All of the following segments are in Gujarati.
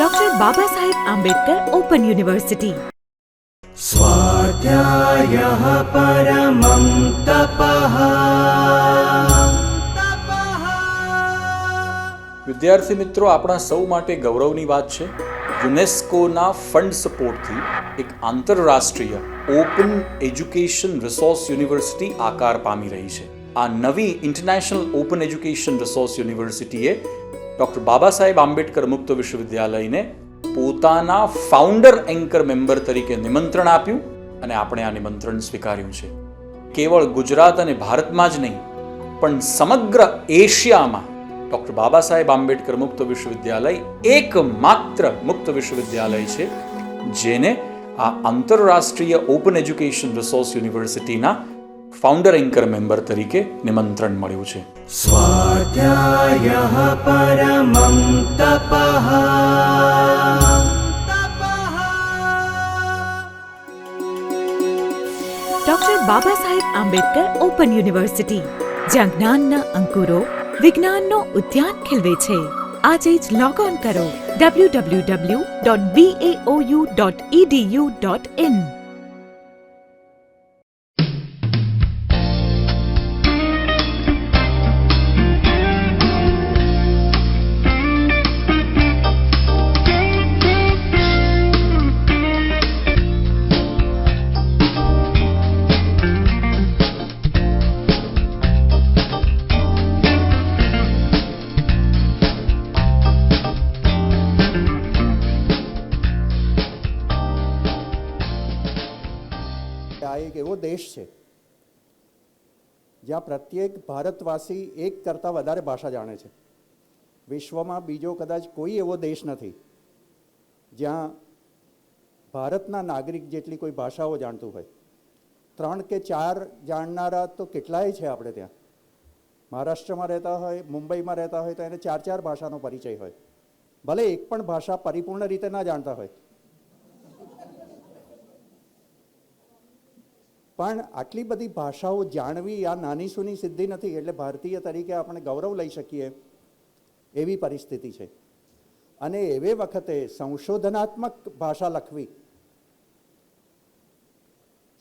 Doctor Baba Saheb Ambedkar open university. स्वाध्यायः परमं तपः। વિદ્યાર્થી મિત્રો, આપણા સૌ માટે ગૌરવની વાત છે, યુનેસ્કોના ફંડ સપોર્ટથી એક આંતરરાષ્ટ્રીય ઓપન એજ્યુકેશન રિસોર્સ યુનિવર્સિટી આકાર પામી રહી છે. આ નવી ઇન્ટરનેશનલ ઓપન એજ્યુકેશન રિસોર્સ યુનિવર્સિટીએ ડૉક્ટર બાબા સાહેબ આંબેડકર મુક્ત વિશ્વવિદ્યાલયને પોતાના ફાઉન્ડર એન્કર મેમ્બર તરીકે નિમંત્રણ આપ્યું અને આપણે આ નિમંત્રણ સ્વીકાર્યું છે. કેવળ ગુજરાત અને ભારતમાં જ નહીં, પણ સમગ્ર એશિયામાં ડૉક્ટર બાબા સાહેબ આંબેડકર મુક્ત વિશ્વવિદ્યાલય એકમાત્ર મુક્ત વિશ્વવિદ્યાલય છે જેને આ આંતરરાષ્ટ્રીય ઓપન એજ્યુકેશન રિસોર્સ યુનિવર્સિટીના ફાઉન્ડર એન્કર મેમ્બર તરીકે નિમંત્રણ મળ્યું છે. स्वाध्यायः परमं तपः। Doctor Baba Saheb Ambedkar open university, જ્યાં જ્ઞાનના અંકુરો વિજ્ઞાનનો ઉદ્યાન ખીલવે છે. આજે જ લોગ ઓન કરો www.baou.edu.in. આ એક એવો દેશ છે જ્યાં પ્રત્યેક ભારતવાસી એક કરતાં વધારે ભાષા જાણે છે. વિશ્વમાં બીજો કદાચ કોઈ એવો દેશ નથી જ્યાં ભારતના નાગરિક જેટલી કોઈ ભાષાઓ જાણતું હોય. 3 કે 4 જાણનારા તો કેટલાય છે આપણે ત્યાં. મહારાષ્ટ્રમાં રહેતા હોય, મુંબઈમાં રહેતા હોય તો એને 4 ભાષાનો પરિચય હોય, ભલે એક પણ ભાષા પરિપૂર્ણ રીતે ના જાણતા હોય. પણ આટલી બધી ભાષાઓ જાણવી આ નાની સૂની સિદ્ધિ નથી. એટલે ભારતીય તરીકે આપણે ગૌરવ લઈ શકીએ એવી પરિસ્થિતિ છે. અને એવે વખતે સંશોધનાત્મક ભાષા લખવી,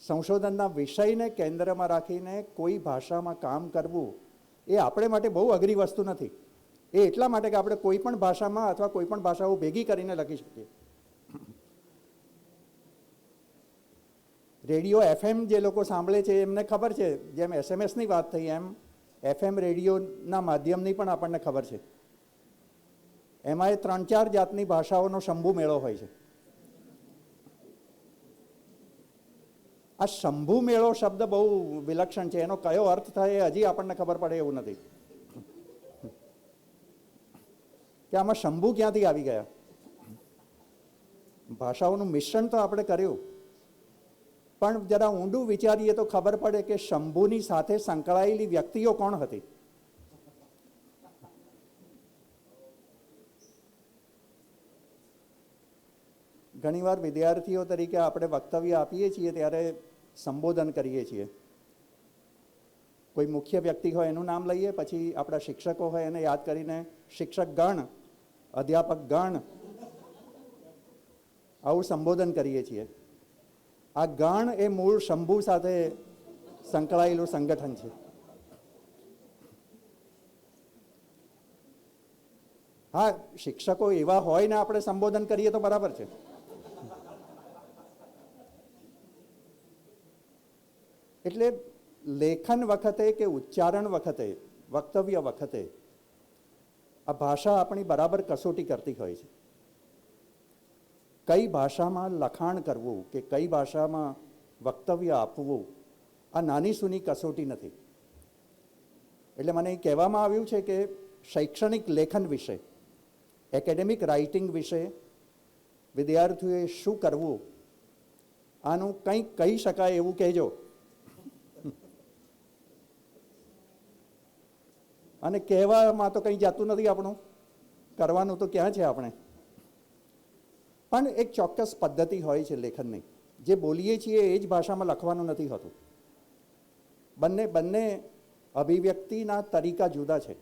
સંશોધનના વિષયને કેન્દ્રમાં રાખીને કોઈ ભાષામાં કામ કરવું એ આપણે માટે બહુ અઘરી વસ્તુ નથી. એ એટલા માટે કે આપણે કોઈ પણ ભાષામાં અથવા કોઈ પણ ભાષાઓ ભેગી કરીને લખી શકીએ. રેડિયો FM જે લોકો સાંભળે છે એમને ખબર છે, જેમ SMS-ની વાત થઈ એમ FM રેડિયોના માધ્યમની પણ આપણને ખબર છે. એમાં 3-4 જાતની ભાષાઓનો શંભુ મેળો હોય છે. આ શંભુ મેળો શબ્દ બહુ વિલક્ષણ છે. એનો કયો અર્થ થાય એ હજી આપણને ખબર પડે એવું નથી કે આમાં શંભુ ક્યાંથી આવી ગયા. ભાષાઓનું મિશ્રણ તો આપણે કર્યું, પણ જરા ઊંડું વિચારીએ તો ખબર પડે કે શંભુની સાથે સંકળાયેલી વ્યક્તિઓ કોણ હતી. ઘણીવાર વિદ્યાર્થીઓ તરીકે આપણે વક્તવ્ય આપીએ છીએ ત્યારે સંબોધન કરીએ છીએ. કોઈ મુખ્ય વ્યક્તિ હોય એનું નામ લઈએ, પછી આપણા શિક્ષકો હોય એને યાદ કરીને શિક્ષક ગણ, અધ્યાપક ગણ, આવું સંબોધન કરીએ છીએ. આ ગણ એ મૂળ શંભુ સાથે સંકળાયેલું સંગઠન છે. હા, શિક્ષકો એવા હોય ને આપણે સંબોધન કરીએ તો બરાબર છે. એટલે લેખન વખતે કે ઉચ્ચારણ વખતે, વક્તવ્ય વખતે આ ભાષા આપણી બરાબર કસોટી કરતી હોય છે. કઈ ભાષામાં લખાણ કરવું કે કઈ ભાષામાં વક્તવ્ય આપવું આ નાની સૂની કસોટી નથી. એટલે મને એ કહેવામાં આવ્યું છે કે શૈક્ષણિક લેખન વિશે, એકેડેમિક રાઇટિંગ વિશે વિદ્યાર્થીઓએ શું કરવું આનું કંઈક કહી શકાય એવું કહેજો. અને કહેવામાં તો કંઈ જાતું નથી આપણું, કરવાનું તો ક્યાં છે આપણે. પણ એક ચોક્કસ પદ્ધતિ હોય છે લેખનની. જે બોલીએ છીએ એ જ ભાષામાં લખવાનું નથી હોતું. બંને અભિવ્યક્તિના તરીકા જુદા છે.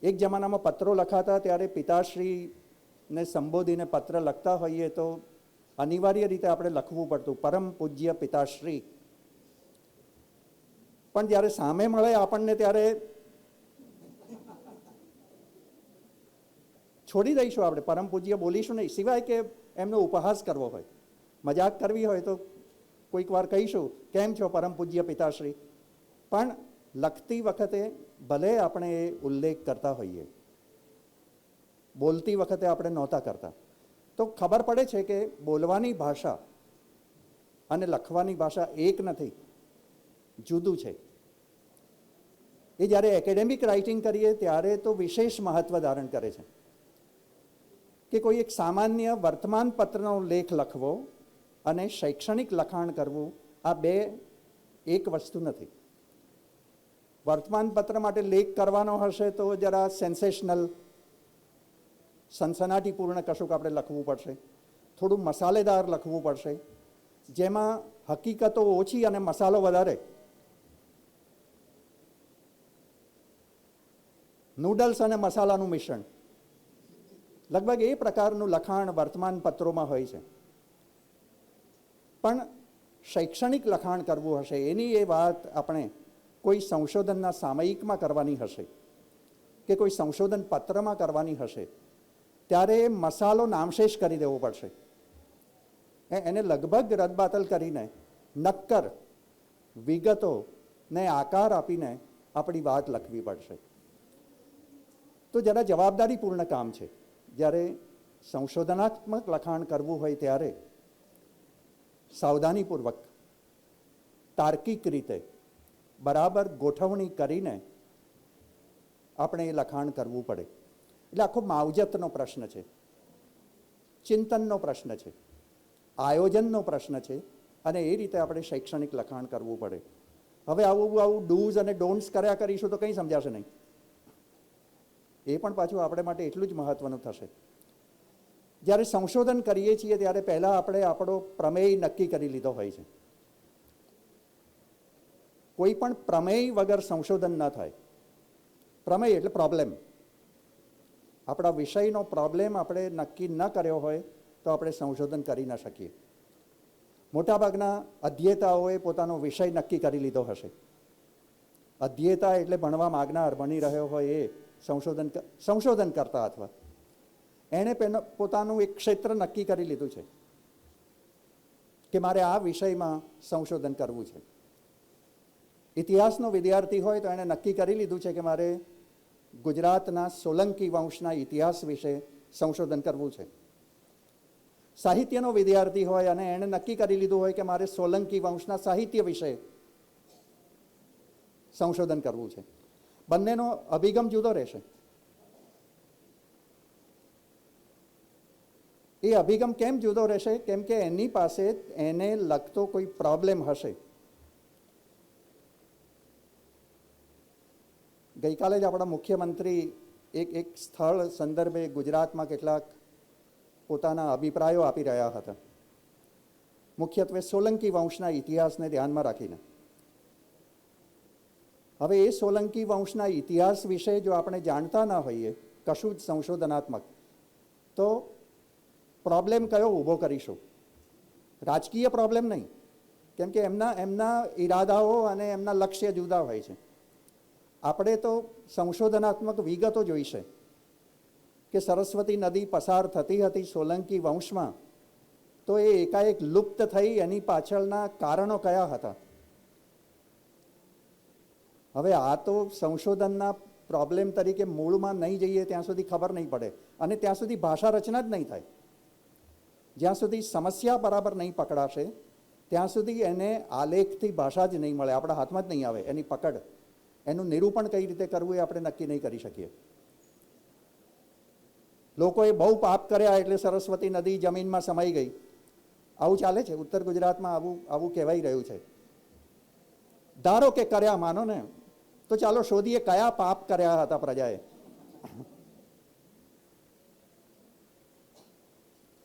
એક જમાનામાં પત્રો લખાતા ત્યારે પિતાશ્રી ને સંબોધીને પત્ર લખતા હોઈએ તો અનિવાર્ય રીતે આપણે લખવું પડતું પરમ પૂજ્ય પિતાશ્રી. પણ જ્યારે સામે મળે આપણને ત્યારે છોડી દઈશું, આપણે પરમ પૂજ્ય બોલીશું નહીં, સિવાય કે એમનો ઉપહાસ કરવો હોય, મજાક કરવી હોય તો કોઈક વાર કહીશું કેમ છો પરમ પૂજ્ય પિતાશ્રી. પણ લખતી વખતે ભલે આપણે એ ઉલ્લેખ કરતા હોઈએ, બોલતી વખતે આપણે નહોતા કરતા, તો ખબર પડે છે કે બોલવાની ભાષા અને લખવાની ભાષા એક નથી, જુદું છે. એ જ્યારે એકેડેમિક રાઇટિંગ કરીએ ત્યારે તો વિશેષ મહત્વ ધારણ કરે છે કે કોઈ એક સામાન્ય વર્તમાન પત્રનો લેખ લખવો અને શૈક્ષણિક લખાણ કરવું, આ બે એક વસ્તુ નથી. વર્તમાન પત્ર માટે લેખ કરવાનો હશે તો જરા સેન્સેશનલ, સનસનાટીપૂર્ણ કશુંક આપણે લખવું પડશે, થોડું મસાલેદાર લખવું પડશે, જેમાં હકીકતો ઓછી અને મસાલો વધારે. નૂડલ્સ અને મસાલાનું મિશ્રણ, લગભગ એ પ્રકારનું લખાણ વર્તમાન પત્રોમાં હોય છે. પણ શૈક્ષણિક લખાણ કરવું હશે, એની એ વાત આપણે કોઈ સંશોધનના સામયિકમાં કરવાની હશે કે કોઈ સંશોધન પત્રમાં કરવાની હશે, ત્યારે મસાલો નામશેષ કરી દેવો પડશે. એને લગભગ રદબાતલ કરીને નક્કર વિગતો ને આકાર આપીને આપણી વાત લખવી પડશે. તો જરા જવાબદારીપૂર્ણ કામ છે. જ્યારે સંશોધનાત્મક લખાણ કરવું હોય ત્યારે સાવધાનીપૂર્વક, તાર્કિક રીતે બરાબર ગોઠવણી કરીને આપણે એ લખાણ કરવું પડે. એટલે આખો માવજતનો પ્રશ્ન છે, ચિંતનનો પ્રશ્ન છે, આયોજનનો પ્રશ્ન છે, અને એ રીતે આપણે શૈક્ષણિક લખાણ કરવું પડે. હવે આવું ડૂઝ અને ડોન્ટ્સ કર્યા કરીશું તો કંઈ સમજાશે નહીં. એ પણ પાછું આપણે માટે એટલું જ મહત્વનું થશે. જ્યારે સંશોધન કરીએ છીએ ત્યારે પહેલાં આપણે આપણો પ્રમેય નક્કી કરી લીધો હોય છે. કોઈ પણ પ્રમેય વગર સંશોધન ન થાય. પ્રમેય એટલે પ્રોબ્લેમ. આપણા વિષયનો પ્રોબ્લેમ આપણે નક્કી ન કર્યો હોય તો આપણે સંશોધન કરી ન શકીએ. મોટાભાગના અધ્યેતાઓએ પોતાનો વિષય નક્કી કરી લીધો હશે. અધ્યેતા એટલે ભણવા માગનાર, ભણી રહ્યો હોય એ સંશોધન કરતા, અથવા એણે પોતાનું એક ક્ષેત્ર નક્કી કરી લીધું છે કે મારે આ વિષયમાં સંશોધન કરવું છે. ઇતિહાસનો વિદ્યાર્થી હોય તો એણે નક્કી કરી લીધું છે કે મારે ગુજરાતના સોલંકી વંશના ઇતિહાસ વિશે સંશોધન કરવું છે. સાહિત્યનો વિદ્યાર્થી હોય અને એણે નક્કી કરી લીધું હોય કે મારે સોલંકી વંશના સાહિત્ય વિશે સંશોધન કરવું છે. બંનેનો અભિગમ જુદો રહેશે. એ અભિગમ કેમ જુદો રહેશે? કેમ કે એની પાસે એને લગતો કોઈ પ્રોબ્લેમ હશે. ગઈકાલે જ આપણા મુખ્યમંત્રી એક સ્થળ સંદર્ભે ગુજરાતમાં કેટલાક પોતાના અભિપ્રાયો આપી રહ્યા હતા, મુખ્યત્વે સોલંકી વંશના ઇતિહાસને ધ્યાનમાં રાખીને. હવે એ સોલંકી વંશના ઇતિહાસ વિશે જો આપણે જાણતા ના હોઈએ કશું જ સંશોધનાત્મક, તો પ્રોબ્લેમ કયો ઊભો કરીશું? રાજકીય પ્રોબ્લેમ નહીં, કેમ કે એમના ઈરાદાઓ અને એમના લક્ષ્ય જુદા હોય છે. આપણે તો સંશોધનાત્મક વિગતો જોઈશે કે સરસ્વતી નદી પસાર થતી હતી સોલંકી વંશમાં, તો એ એકાએક લુપ્ત થઈ, એની પાછળના કારણો કયા હતા. હવે આ તો સંશોધનના પ્રોબ્લેમ તરીકે મૂળમાં નહીં જઈએ ત્યાં સુધી ખબર નહીં પડે, અને ત્યાં સુધી ભાષા રચના જ નહીં થાય. જ્યાં સુધી સમસ્યા બરાબર નહીં પકડાશે ત્યાં સુધી એને આલેખથી ભાષા જ નહીં મળે, આપણા હાથમાં જ નહીં આવે એની પકડ. એનું નિરૂપણ કઈ રીતે કરવું એ આપણે નક્કી નહીં કરી શકીએ. લોકોએ બહુ પાપ કર્યા એટલે સરસ્વતી નદી જમીનમાં સમાઈ ગઈ, આવું ચાલે છે ઉત્તર ગુજરાતમાં. આવું કહેવાઈ રહ્યું છે. ધારો કે કર્યા, માનો ને, તો ચાલો શોધીએ કયા પાપ કર્યા હતા પ્રજાએ.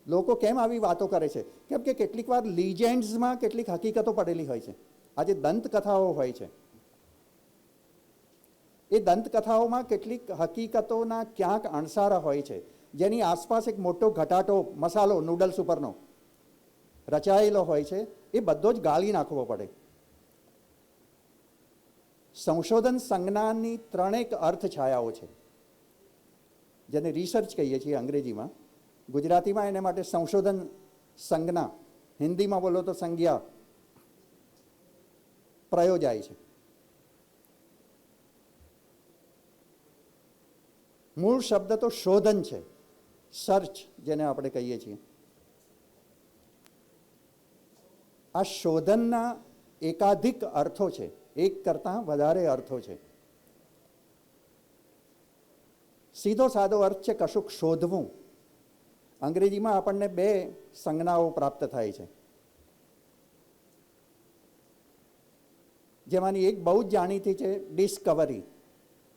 લોકો કેમ આવી વાતો કરે છે? કેમ કે કેટલીક વાર લીજેન્ડ્સમાં કેટલીક હકીકતો પડેલી હોય છે. આજે દંતકથાઓ હોય છે, એ દંતકથાઓમાં કેટલીક હકીકતોના ક્યાંક અણસારા હોય છે. જેની આસપાસ એક મોટો ઘટાટો મસાલો નૂડલ્સ ઉપરનો રચાયેલો હોય છે, એ બધો જ ગાળી નાખવો પડે. સંશોધન સંજ્ઞાની ત્રણેક અર્થ છાયાઓ છે, જેને રિસર્ચ કહીએ છીએ અંગ્રેજીમાં. ગુજરાતીમાં એને માટે સંશોધન સંજ્ઞા, હિન્દીમાં બોલો તો સંજ્ઞા પ્રયોજાય છે. મૂળ શબ્દ તો શોધન છે, સર્ચ જેને આપણે કહીએ છીએ. આ શોધનના એકાધિક અર્થો છે, એક કરતાં વધારે અર્થો છે. સીધો સાદો અર્થ છે કશુંક શોધવું. અંગ્રેજીમાં આપણને બે સંજ્ઞાઓ પ્રાપ્ત થાય છે, જેમાંની એક બહુ જ જાણીતી છે ડિસ્કવરી,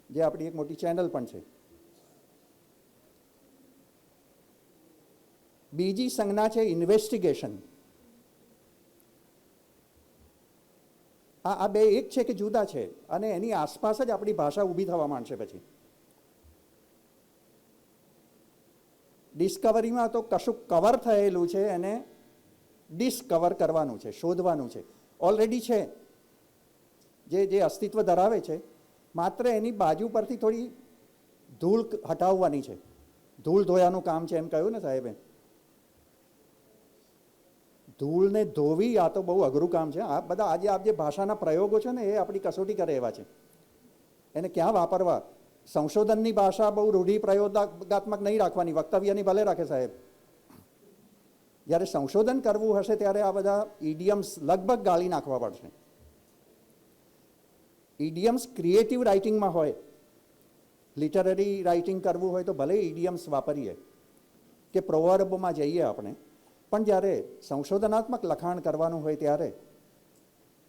જે આપણી એક મોટી ચેનલ પણ છે. બીજી સંજ્ઞા છે ઇન્વેસ્ટિગેશન. આ બે એક છે કે જુદા છે, અને એની આસપાસ જ આપણી ભાષા ઊભી થવા માંડશે. પછી ડિસ્કવરીમાં તો કશું કવર થયેલું છે, એને ડિસ્કવર કરવાનું છે, શોધવાનું છે. ઓલરેડી છે, જે અસ્તિત્વ ધરાવે છે, માત્ર એની બાજુ પરથી થોડી ધૂળ હટાવવાની છે. ધૂળ ધોયાનું કામ છે એમ કહ્યું ને સાહેબે. ધૂળને ધોવી આ તો બહુ અઘરું કામ છે. આ બધા આજે આપ જે ભાષાના પ્રયોગો છે ને, એ આપણી કસોટી કરે એવા છે. એને ક્યાં વાપરવા? સંશોધનની ભાષા બહુ રૂઢિપ્રયોગાત્મક નહીં રાખવાની, વક્તવ્યની ભલે રાખે સાહેબ. જ્યારે સંશોધન કરવું હશે ત્યારે આ બધા ઇડિયમ્સ લગભગ ગાળી નાખવા પડશે. ઇડિયમ્સ ક્રિએટિવ રાઇટિંગમાં હોય, લિટરરી રાઇટિંગ કરવું હોય તો ભલે ઇડિયમ્સ વાપરીએ કે પ્રોવર્બમાં જઈએ આપણે, પણ જ્યારે સંશોધનાત્મક લખાણ કરવાનું હોય ત્યારે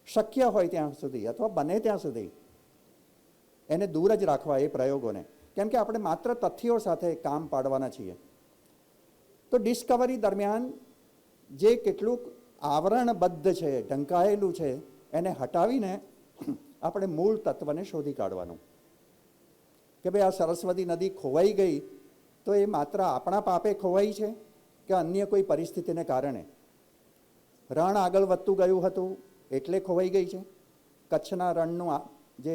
શક્ય હોય ત્યાં સુધી અથવા બને ત્યાં સુધી એને દૂર જ રાખવા એ પ્રયોગોને, કેમ કે આપણે માત્ર તથ્યો સાથે કામ પાડવાના છીએ. તો ડિસ્કવરી દરમિયાન જે કેટલુંક આવરણબદ્ધ છે, ઢંકાયેલું છે, એને હટાવીને આપણે મૂળ તત્વને શોધી કાઢવાનું. કે ભાઈ આ સરસ્વતી નદી ખોવાઈ ગઈ તો એ માત્ર આપણા પાપે ખોવાઈ છે કે અન્ય કોઈ પરિસ્થિતિને કારણે? રણ આગળ વધતું ગયું હતું એટલે ખોવાઈ ગઈ છે? કચ્છના રણનું જે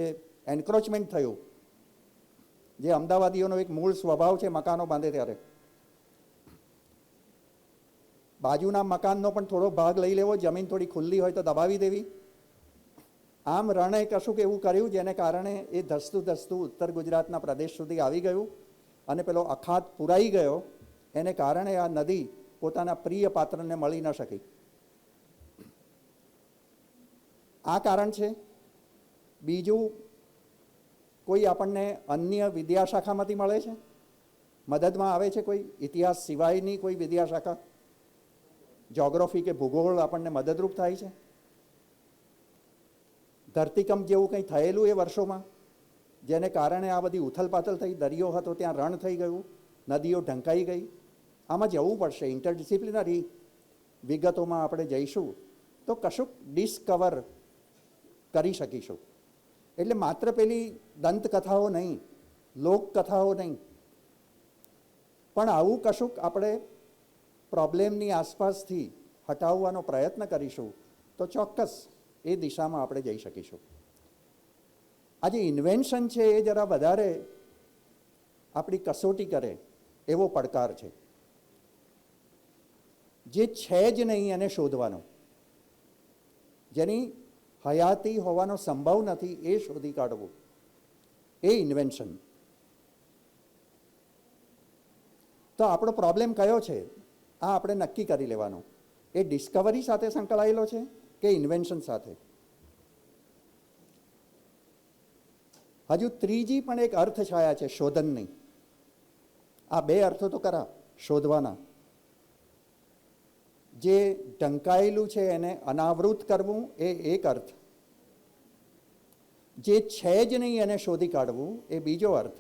એન્ક્રોચમેન્ટ થયું, જે અમદાવાદીઓનો એક મૂળ સ્વભાવ છે મકાનો બાંધે ત્યારે બાજુના મકાનનો પણ થોડો ભાગ લઈ લેવો, જમીન થોડી ખુલ્લી હોય તો દબાવી દેવી. આમ રણે કશુંક એવું કર્યું જેને કારણે એ ધસતું ધસતું ઉત્તર ગુજરાતના પ્રદેશ સુધી આવી ગયું, અને પેલો અખાત પુરાઈ ગયો. એને કારણે આ નદી પોતાના પ્રિય પાત્રને મળી ન શકી. આ કારણ છે. બીજું, કોઈ આપણને અન્ય વિદ્યાશાખામાંથી મળે છે, મદદમાં આવે છે કોઈ ઇતિહાસ સિવાયની કોઈ વિદ્યાશાખા, જ્યોગ્રાફી કે ભૂગોળ આપણને મદદરૂપ થાય છે? ધરતીકંપ જેવું કંઈ થયેલું એ વર્ષોમાં, જેને કારણે આ બધી ઉથલપાથલ થઈ, દરિયો હતો ત્યાં રણ થઈ ગયું, નદીઓ ઢંકાઈ ગઈ? આમાં જવું પડશે. ઇન્ટરડિસિપ્લિનરી વિગતોમાં આપણે જઈશું તો કશુંક ડિસ્કવર કરી શકીશું. એટલે માત્ર પેલી દંતકથાઓ નહીં, લોકકથાઓ નહીં, પણ આવું કશુંક આપણે પ્રોબ્લેમની આસપાસથી હટાવવાનો પ્રયત્ન કરીશું તો ચોક્કસ એ દિશામાં આપણે જઈ શકીશું. આ જે ઇન્વેન્શન છે એ જરા વધારે આપણી કસોટી કરે એવો પડકાર છે. જે છે જ નહીં એને શોધવાનો, જેની હયાતી હોવાનો સંભવ નથી એ શોધી કાઢવું, એ ઇન્વેન્શન. તો આપણો પ્રોબ્લેમ કયો છે આ આપણે નક્કી કરી લેવાનું. એ ડિસ્કવરી સાથે સંકળાયેલો છે કે ઇન્વેન્શન સાથે? હજુ ત્રીજી પણ એક અર્થ છાયા છે શોધનની. આ બે અર્થો તો ખરા શોધવાના. જે ઢંકાયેલું છે એને અનાવૃત કરવું એ એક અર્થ, જે છે જ નહીં એને શોધી કાઢવું એ બીજો અર્થ,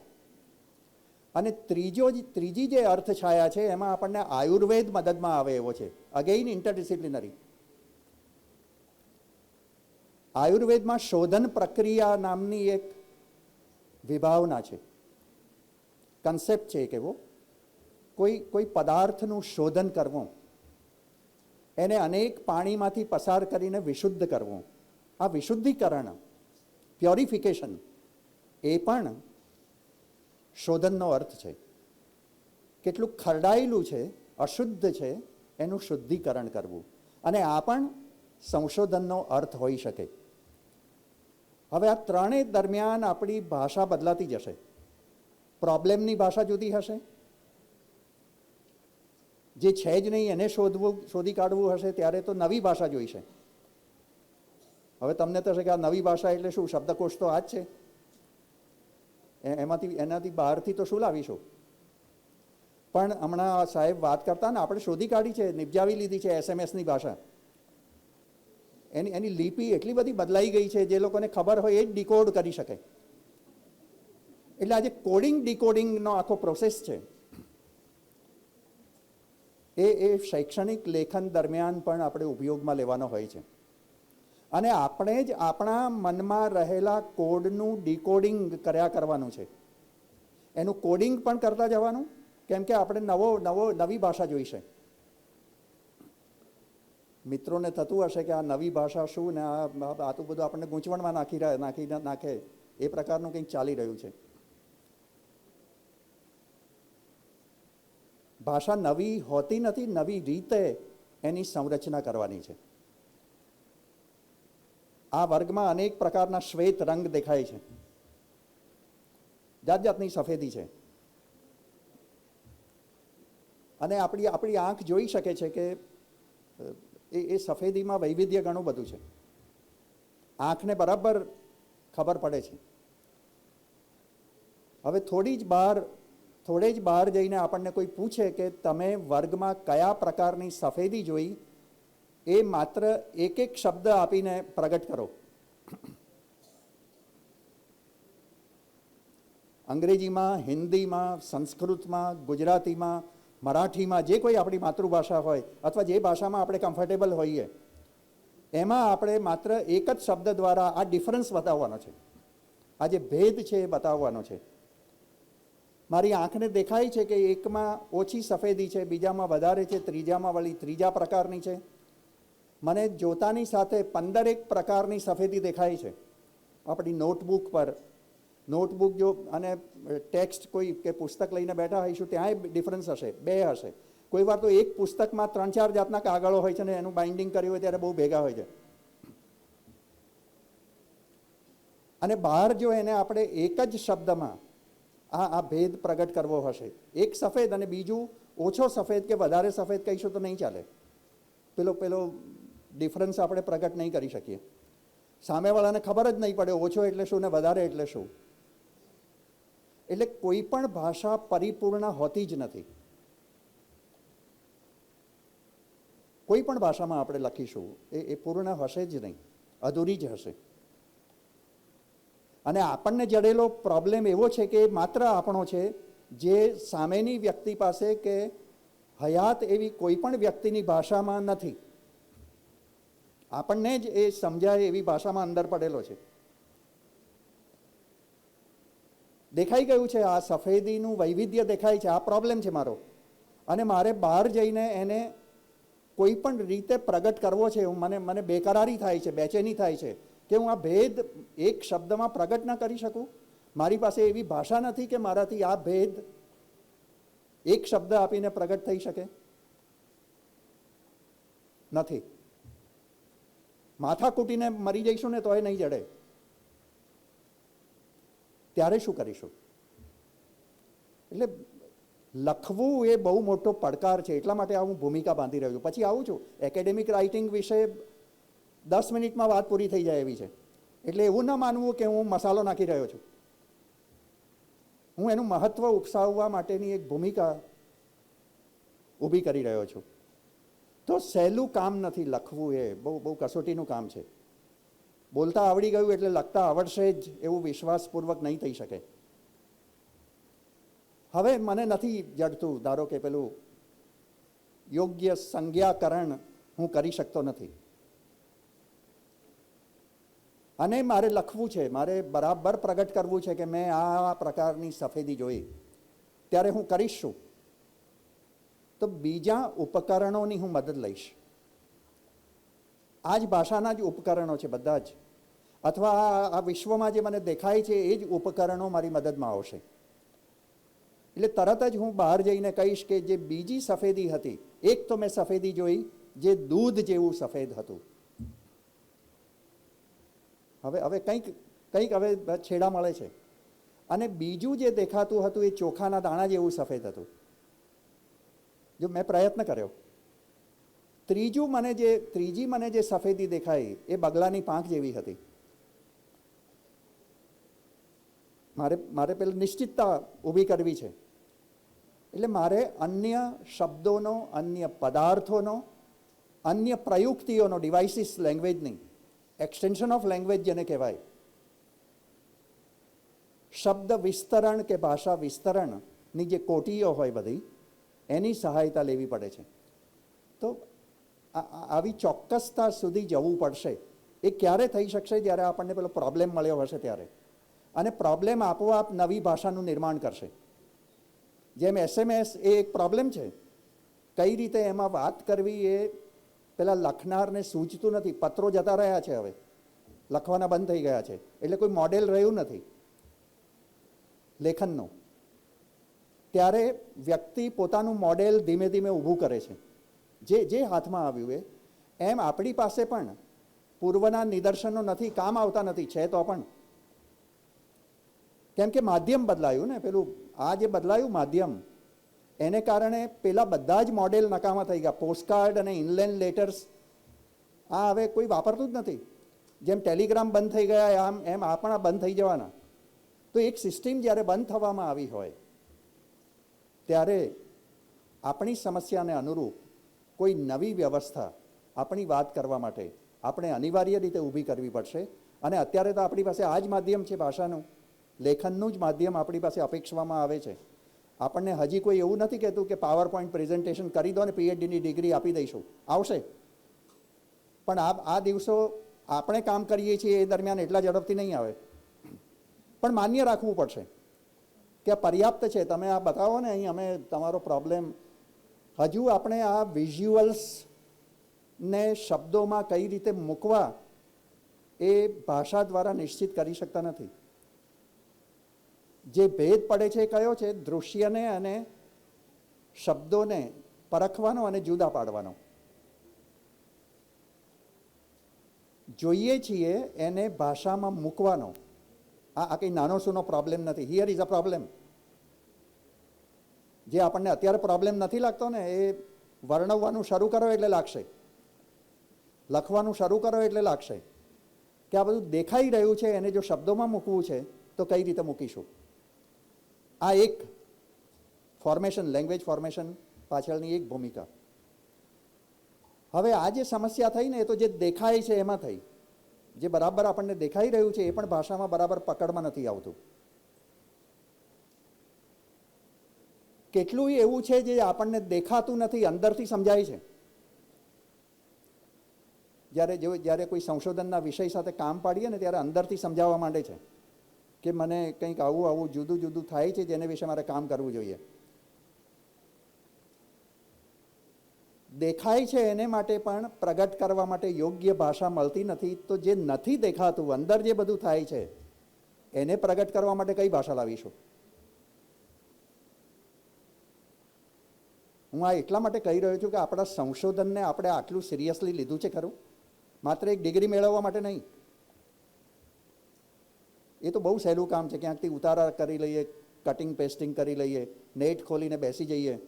અને ત્રીજી જે અર્થ છાયા છે એમાં આપણને આયુર્વેદ મદદમાં આવે એવો છે. Again interdisciplinary. આયુર્વેદમાં શોધન પ્રક્રિયા નામની એક વિભાવના છે, કન્સેપ્ટ છે એક એવો, કોઈ પદાર્થનું શોધન કરવું, એને અનેક પાણીમાંથી પસાર કરીને વિશુદ્ધ કરવું, આ વિશુદ્ધિકરણ, પ્યોરિફિકેશન, એ પણ શોધનનો અર્થ છે. કેટલું ખરડાયેલું છે, અશુદ્ધ છે, એનું શુદ્ધિકરણ કરવું, અને આ પણ સંશોધનનો અર્થ હોઈ શકે. હવે આ ત્રણેય દરમિયાન આપણી ભાષા બદલાતી જશે. પ્રોબ્લેમની ભાષા જુદી હશે, જે છે જ નહીં એને શોધી કાઢવું હશે, ત્યારે તો નવી ભાષા જોઈશે. હવે તમને થશે કે આ નવી ભાષા એટલે શું? શબ્દકોશ તો આ જ છે, એનાથી બહારથી તો શું લાવીશું? પણ હમણાં સાહેબ વાત કરતા ને, આપણે શોધી કાઢી છે, નિપજાવી લીધી છે એસએમએસની ભાષા. એની લિપિ એટલી બધી બદલાઈ ગઈ છે, જે લોકોને ખબર હોય એ જ ડીકોડ કરી શકે. એટલે આજે કોડિંગ ડીકોડિંગનો આખો પ્રોસેસ છે, એ શૈક્ષણિક લેખન દરમિયાન પણ આપણે ઉપયોગમાં લેવાનો હોય છે. અને આપણે જ આપણા મનમાં રહેલા કોડનું ડીકોડિંગ કર્યા કરવાનું છે. એનું કોડિંગ પણ કરતા જવાનું, કેમ કે આપણે નવી ભાષા જોઈશે. મિત્રોને થતું હશે કે આ નવી ભાષા શું ને આ તો બધું આપણને ગૂંચવણમાં નાખે, એ પ્રકારનું કંઈક ચાલી રહ્યું છે. ભાષા નવી હોતી નથી, નવી રીતે એની સંરચના કરવાની છે. આ વર્ગમાં અનેક પ્રકારના શ્વેત રંગ દેખાય છે, જાત જાતની સફેદી છે, અને આપણી આંખ જોઈ શકે છે કે એ સફેદીમાં વૈવિધ્ય ઘણું બધું છે. આંખને બરાબર ખબર પડે છે. હવે થોડે જ બહાર જઈને આપણને કોઈ પૂછે કે તમે વર્ગમાં કયા પ્રકારની સફેદી જોઈ, એ માત્ર એક શબ્દ આપીને પ્રગટ કરો. અંગ્રેજીમાં, હિન્દીમાં, સંસ્કૃતમાં, ગુજરાતીમાં, મરાઠીમાં, જે કોઈ આપણી માતૃભાષા હોય અથવા જે ભાષામાં આપણે કમ્ફર્ટેબલ હોઈએ, એમાં આપણે માત્ર એક જ શબ્દ દ્વારા આ ડિફરન્સ બતાવવાનો છે, આ જે ભેદ છે એ બતાવવાનો છે. મારી આંખને દેખાય છે કે એકમાં ઓછી સફેદી છે, બીજામાં વધારે છે, ત્રીજામાં વળી ત્રીજા પ્રકારની છે. મને જોતાની સાથે 15 પ્રકારની સફેદી દેખાય છે. આપણી નોટબુક જો અને ટેક્સ્ટ કોઈ કે પુસ્તક લઈને બેઠા હોઈશું, ત્યાંય ડિફરન્સ હશે, 2 હશે. કોઈ વાર તો એક પુસ્તકમાં 3-4 જાતના કાગળો હોય છે ને એનું બાઇન્ડિંગ કર્યું હોય ત્યારે બહુ ભેગા હોય છે. અને બહાર જો એને આપણે એક જ શબ્દમાં આ ભેદ પ્રગટ કરવો હશે, એક સફેદ અને બીજું ઓછો સફેદ કે વધારે સફેદ કહીશું તો નહીં ચાલે. પેલો ડિફરન્સ આપણે પ્રગટ નહીં કરી શકીએ. સામેવાળાને ખબર જ નહીં પડે ઓછો એટલે શું ને વધારે એટલે શું. એટલે કોઈ પણ ભાષા પરિપૂર્ણ હોતી જ નથી. કોઈ પણ ભાષામાં આપણે લખીશું એ પૂર્ણ હશે જ નહીં, અધૂરી જ હશે. અને આપણને જડેલો પ્રોબ્લેમ એવો છે કે માત્ર આપણો છે, જે સામેની વ્યક્તિ પાસે કે હયાત એવી કોઈ પણ વ્યક્તિની ભાષામાં નથી. આપણને જ એ સમજાય એવી ભાષામાં અંદર પડેલો છે. દેખાઈ ગયું છે, આ સફેદીનું વૈવિધ્ય દેખાય છે, આ પ્રોબ્લેમ છે મારો, અને મારે બહાર જઈને એને કોઈ પણ રીતે પ્રગટ કરવો છે. મને બેકરારી થાય છે, બેચેની થાય છે કે હું આ ભેદ એક શબ્દમાં પ્રગટ ન કરી શકું. મારી પાસે એવી ભાષા નથી કે મારાથી આ ભેદ એક શબ્દ આપીને પ્રગટ થઈ શકે. નથી. માથા કૂટીને મરી જઈશું ને તોય નહીં જડે. ત્યારે શું કરીશું? એટલે લખવું એ બહુ મોટો પડકાર છે. એટલા માટે હું ભૂમિકા બાંધી રહ્યો છું. પછી આવું છું, એકેડેમિક રાઇટિંગ વિશે 10 મિનિટમાં વાત પૂરી થઈ જાય એવી છે. એટલે એવું ન માનવું કે હું મસાલો નાખી રહ્યો છું. હું એનું મહત્વ ઉપસાવવા માટેની એક ભૂમિકા ઊભી કરી રહ્યો છું. તો સહેલું કામ નથી લખવું, એ બહુ કસોટીનું કામ છે. બોલતા આવડી ગયું એટલે લખતા આવડશે જ એવું વિશ્વાસપૂર્વક નહીં થઈ શકે. હવે મને નથી જડતું, ધારો કે પેલું યોગ્ય સંજ્ઞાકરણ હું કરી શકતો નથી, અને મારે લખવું છે, મારે બરાબર પ્રગટ કરવું છે કે મેં આ પ્રકારની સફેદી જોઈ, ત્યારે હું કરીશ શું? તો બીજા ઉપકરણોની હું મદદ લઈશ. આ જ ભાષાના જ ઉપકરણો છે બધા જ, અથવા આ વિશ્વમાં જે મને દેખાય છે એ જ ઉપકરણો મારી મદદમાં આવશે. એટલે તરત જ હું બહાર જઈને કહીશ કે જે બીજી સફેદી હતી, એક તો મેં સફેદી જોઈ જે દૂધ જેવું સફેદ હતું. હવે કંઈક હવે છેડા મળે છે. અને બીજું જે દેખાતું હતું એ ચોખાના દાણા જેવું સફેદ હતું. જો મેં પ્રયત્ન કર્યો. ત્રીજી મને જે સફેદી દેખાઈ એ બગલાની પાંખ જેવી હતી. મારે પેલી નિશ્ચિતતા ઊભી કરવી છે. એટલે મારે અન્ય શબ્દોનો, અન્ય પદાર્થોનો, અન્ય પ્રયુક્તિઓનો, ડિવાઇસીસ લેંગ્વેજની, એક્સટેન્શન ઓફ લેંગ્વેજ જેને કહેવાય, શબ્દ વિસ્તરણ કે ભાષા વિસ્તરણની જે કોટીઓ હોય બધી, એની સહાયતા લેવી પડે છે. તો આવી ચોક્કસતા સુધી જવું પડશે. એ ક્યારે થઈ શકશે? જ્યારે આપણને પેલો પ્રોબ્લેમ મળ્યો હશે ત્યારે. અને પ્રોબ્લેમ આપોઆપ નવી ભાષાનું નિર્માણ કરશે. જેમ SMS એ એક પ્રોબ્લેમ છે. કઈ રીતે એમાં વાત કરવી એ પેલા લખનારને સૂચતું નથી. પત્રો જતા રહ્યા છે, હવે લખવાના બંધ થઈ ગયા છે. એટલે કોઈ મોડેલ રહ્યું નથી લેખનનું. ત્યારે વ્યક્તિ પોતાનું મોડેલ ધીમે ધીમે ઊભું કરે છે, જે હાથમાં આવ્યું એ. એમ આપણી પાસે પણ પૂર્વના નિદર્શનો નથી, કામ આવતા નથી. છે તો પણ, કેમ કે માધ્યમ બદલાયું ને. પેલું આ જે બદલાયું માધ્યમ, એને કારણે પેલા બધા જ મોડેલ નકામા થઈ ગયા. પોસ્ટકાર્ડ અને ઇનલેન્ડ લેટર્સ આ હવે કોઈ વાપરતું જ નથી. જેમ ટેલિગ્રામ બંધ થઈ ગયા એમ આ પણ બંધ થઈ જવાના. તો એક સિસ્ટમ જ્યારે બંધ થવામાં આવી હોય ત્યારે આપણી સમસ્યાને અનુરૂપ કોઈ નવી વ્યવસ્થા આપણી વાત કરવા માટે આપણે અનિવાર્ય રીતે ઊભી કરવી પડશે. અને અત્યારે તો આપણી પાસે આ જ માધ્યમ છે, ભાષાનું, લેખનનું જ માધ્યમ આપણી પાસે અપેક્ષવામાં આવે છે. આપણને હજી કોઈ એવું નથી કહેતું કે પાવર પોઈન્ટ પ્રેઝન્ટેશન કરી દો અને PhDની ડિગ્રી આપી દઈશું. આવશે, પણ આ દિવસો આપણે કામ કરીએ છીએ એ દરમિયાન એટલા ઝડપથી નહીં આવે. પણ માન્ય રાખવું પડશે કે આ પર્યાપ્ત છે. તમે આ બતાવો ને અહીં, અમે તમારો પ્રોબ્લેમ. હજુ આપણે આ વિઝ્યુઅલ્સને શબ્દોમાં કઈ રીતે મૂકવા એ ભાષા દ્વારા નિશ્ચિત કરી શકતા નથી. જે ભેદ પડે છે એ કયો છે? દૃશ્યને અને શબ્દોને પરખવાનો અને જુદા પાડવાનો. જોઈએ છીએ એને ભાષામાં મૂકવાનો. આ કંઈ નાનો સૂનો પ્રોબ્લેમ નથી. Here is a problem. જે આપણને અત્યારે પ્રોબ્લેમ નથી લાગતો ને, એ વર્ણવવાનું શરૂ કરો એટલે લાગશે, લખવાનું શરૂ કરો એટલે લાગશે કે આ બધું દેખાઈ રહ્યું છે, એને જો શબ્દોમાં મૂકવું છે તો કઈ રીતે મૂકીશું. આ એક ફોર્મેશન, લેંગ્વેજ ફોર્મેશન પાછળની એક ભૂમિકા. હવે આ જે સમસ્યા થઈ ને, એ તો જે દેખાય છે એમાં થઈ. જે બરાબર આપણને દેખાઈ રહ્યું છે એ પણ ભાષામાં બરાબર પકડમાં નથી આવતું. કેટલું એવું છે જે આપણને દેખાતું નથી, અંદરથી સમજાય છે. જ્યારે કોઈ સંશોધનના વિષય સાથે કામ પાડીએ ને ત્યારે અંદરથી સમજાવવા માંડે છે કે મને કંઈક આવું જુદું જુદું થાય છે, જેને વિશે મારે કામ કરવું જોઈએ. દેખાય છે એને માટે પણ પ્રગટ કરવા માટે યોગ્ય ભાષા મળતી નથી. તો જે નથી દેખાતું, અંદર જે બધું થાય છે, એને પ્રગટ કરવા માટે કઈ ભાષા લાવીશું? હું આ એટલા માટે કહી રહ્યો છું કે આપણા સંશોધનને આપણે આટલું સિરિયસલી લીધું છે ખરું? માત્ર એક ડિગ્રી મેળવવા માટે નહીં. એ તો બહુ સહેલું કામ છે. ક્યાંકથી ઉતારા કરી લઈએ, કટિંગ પેસ્ટિંગ કરી લઈએ, નેટ ખોલીને બેસી જઈએ,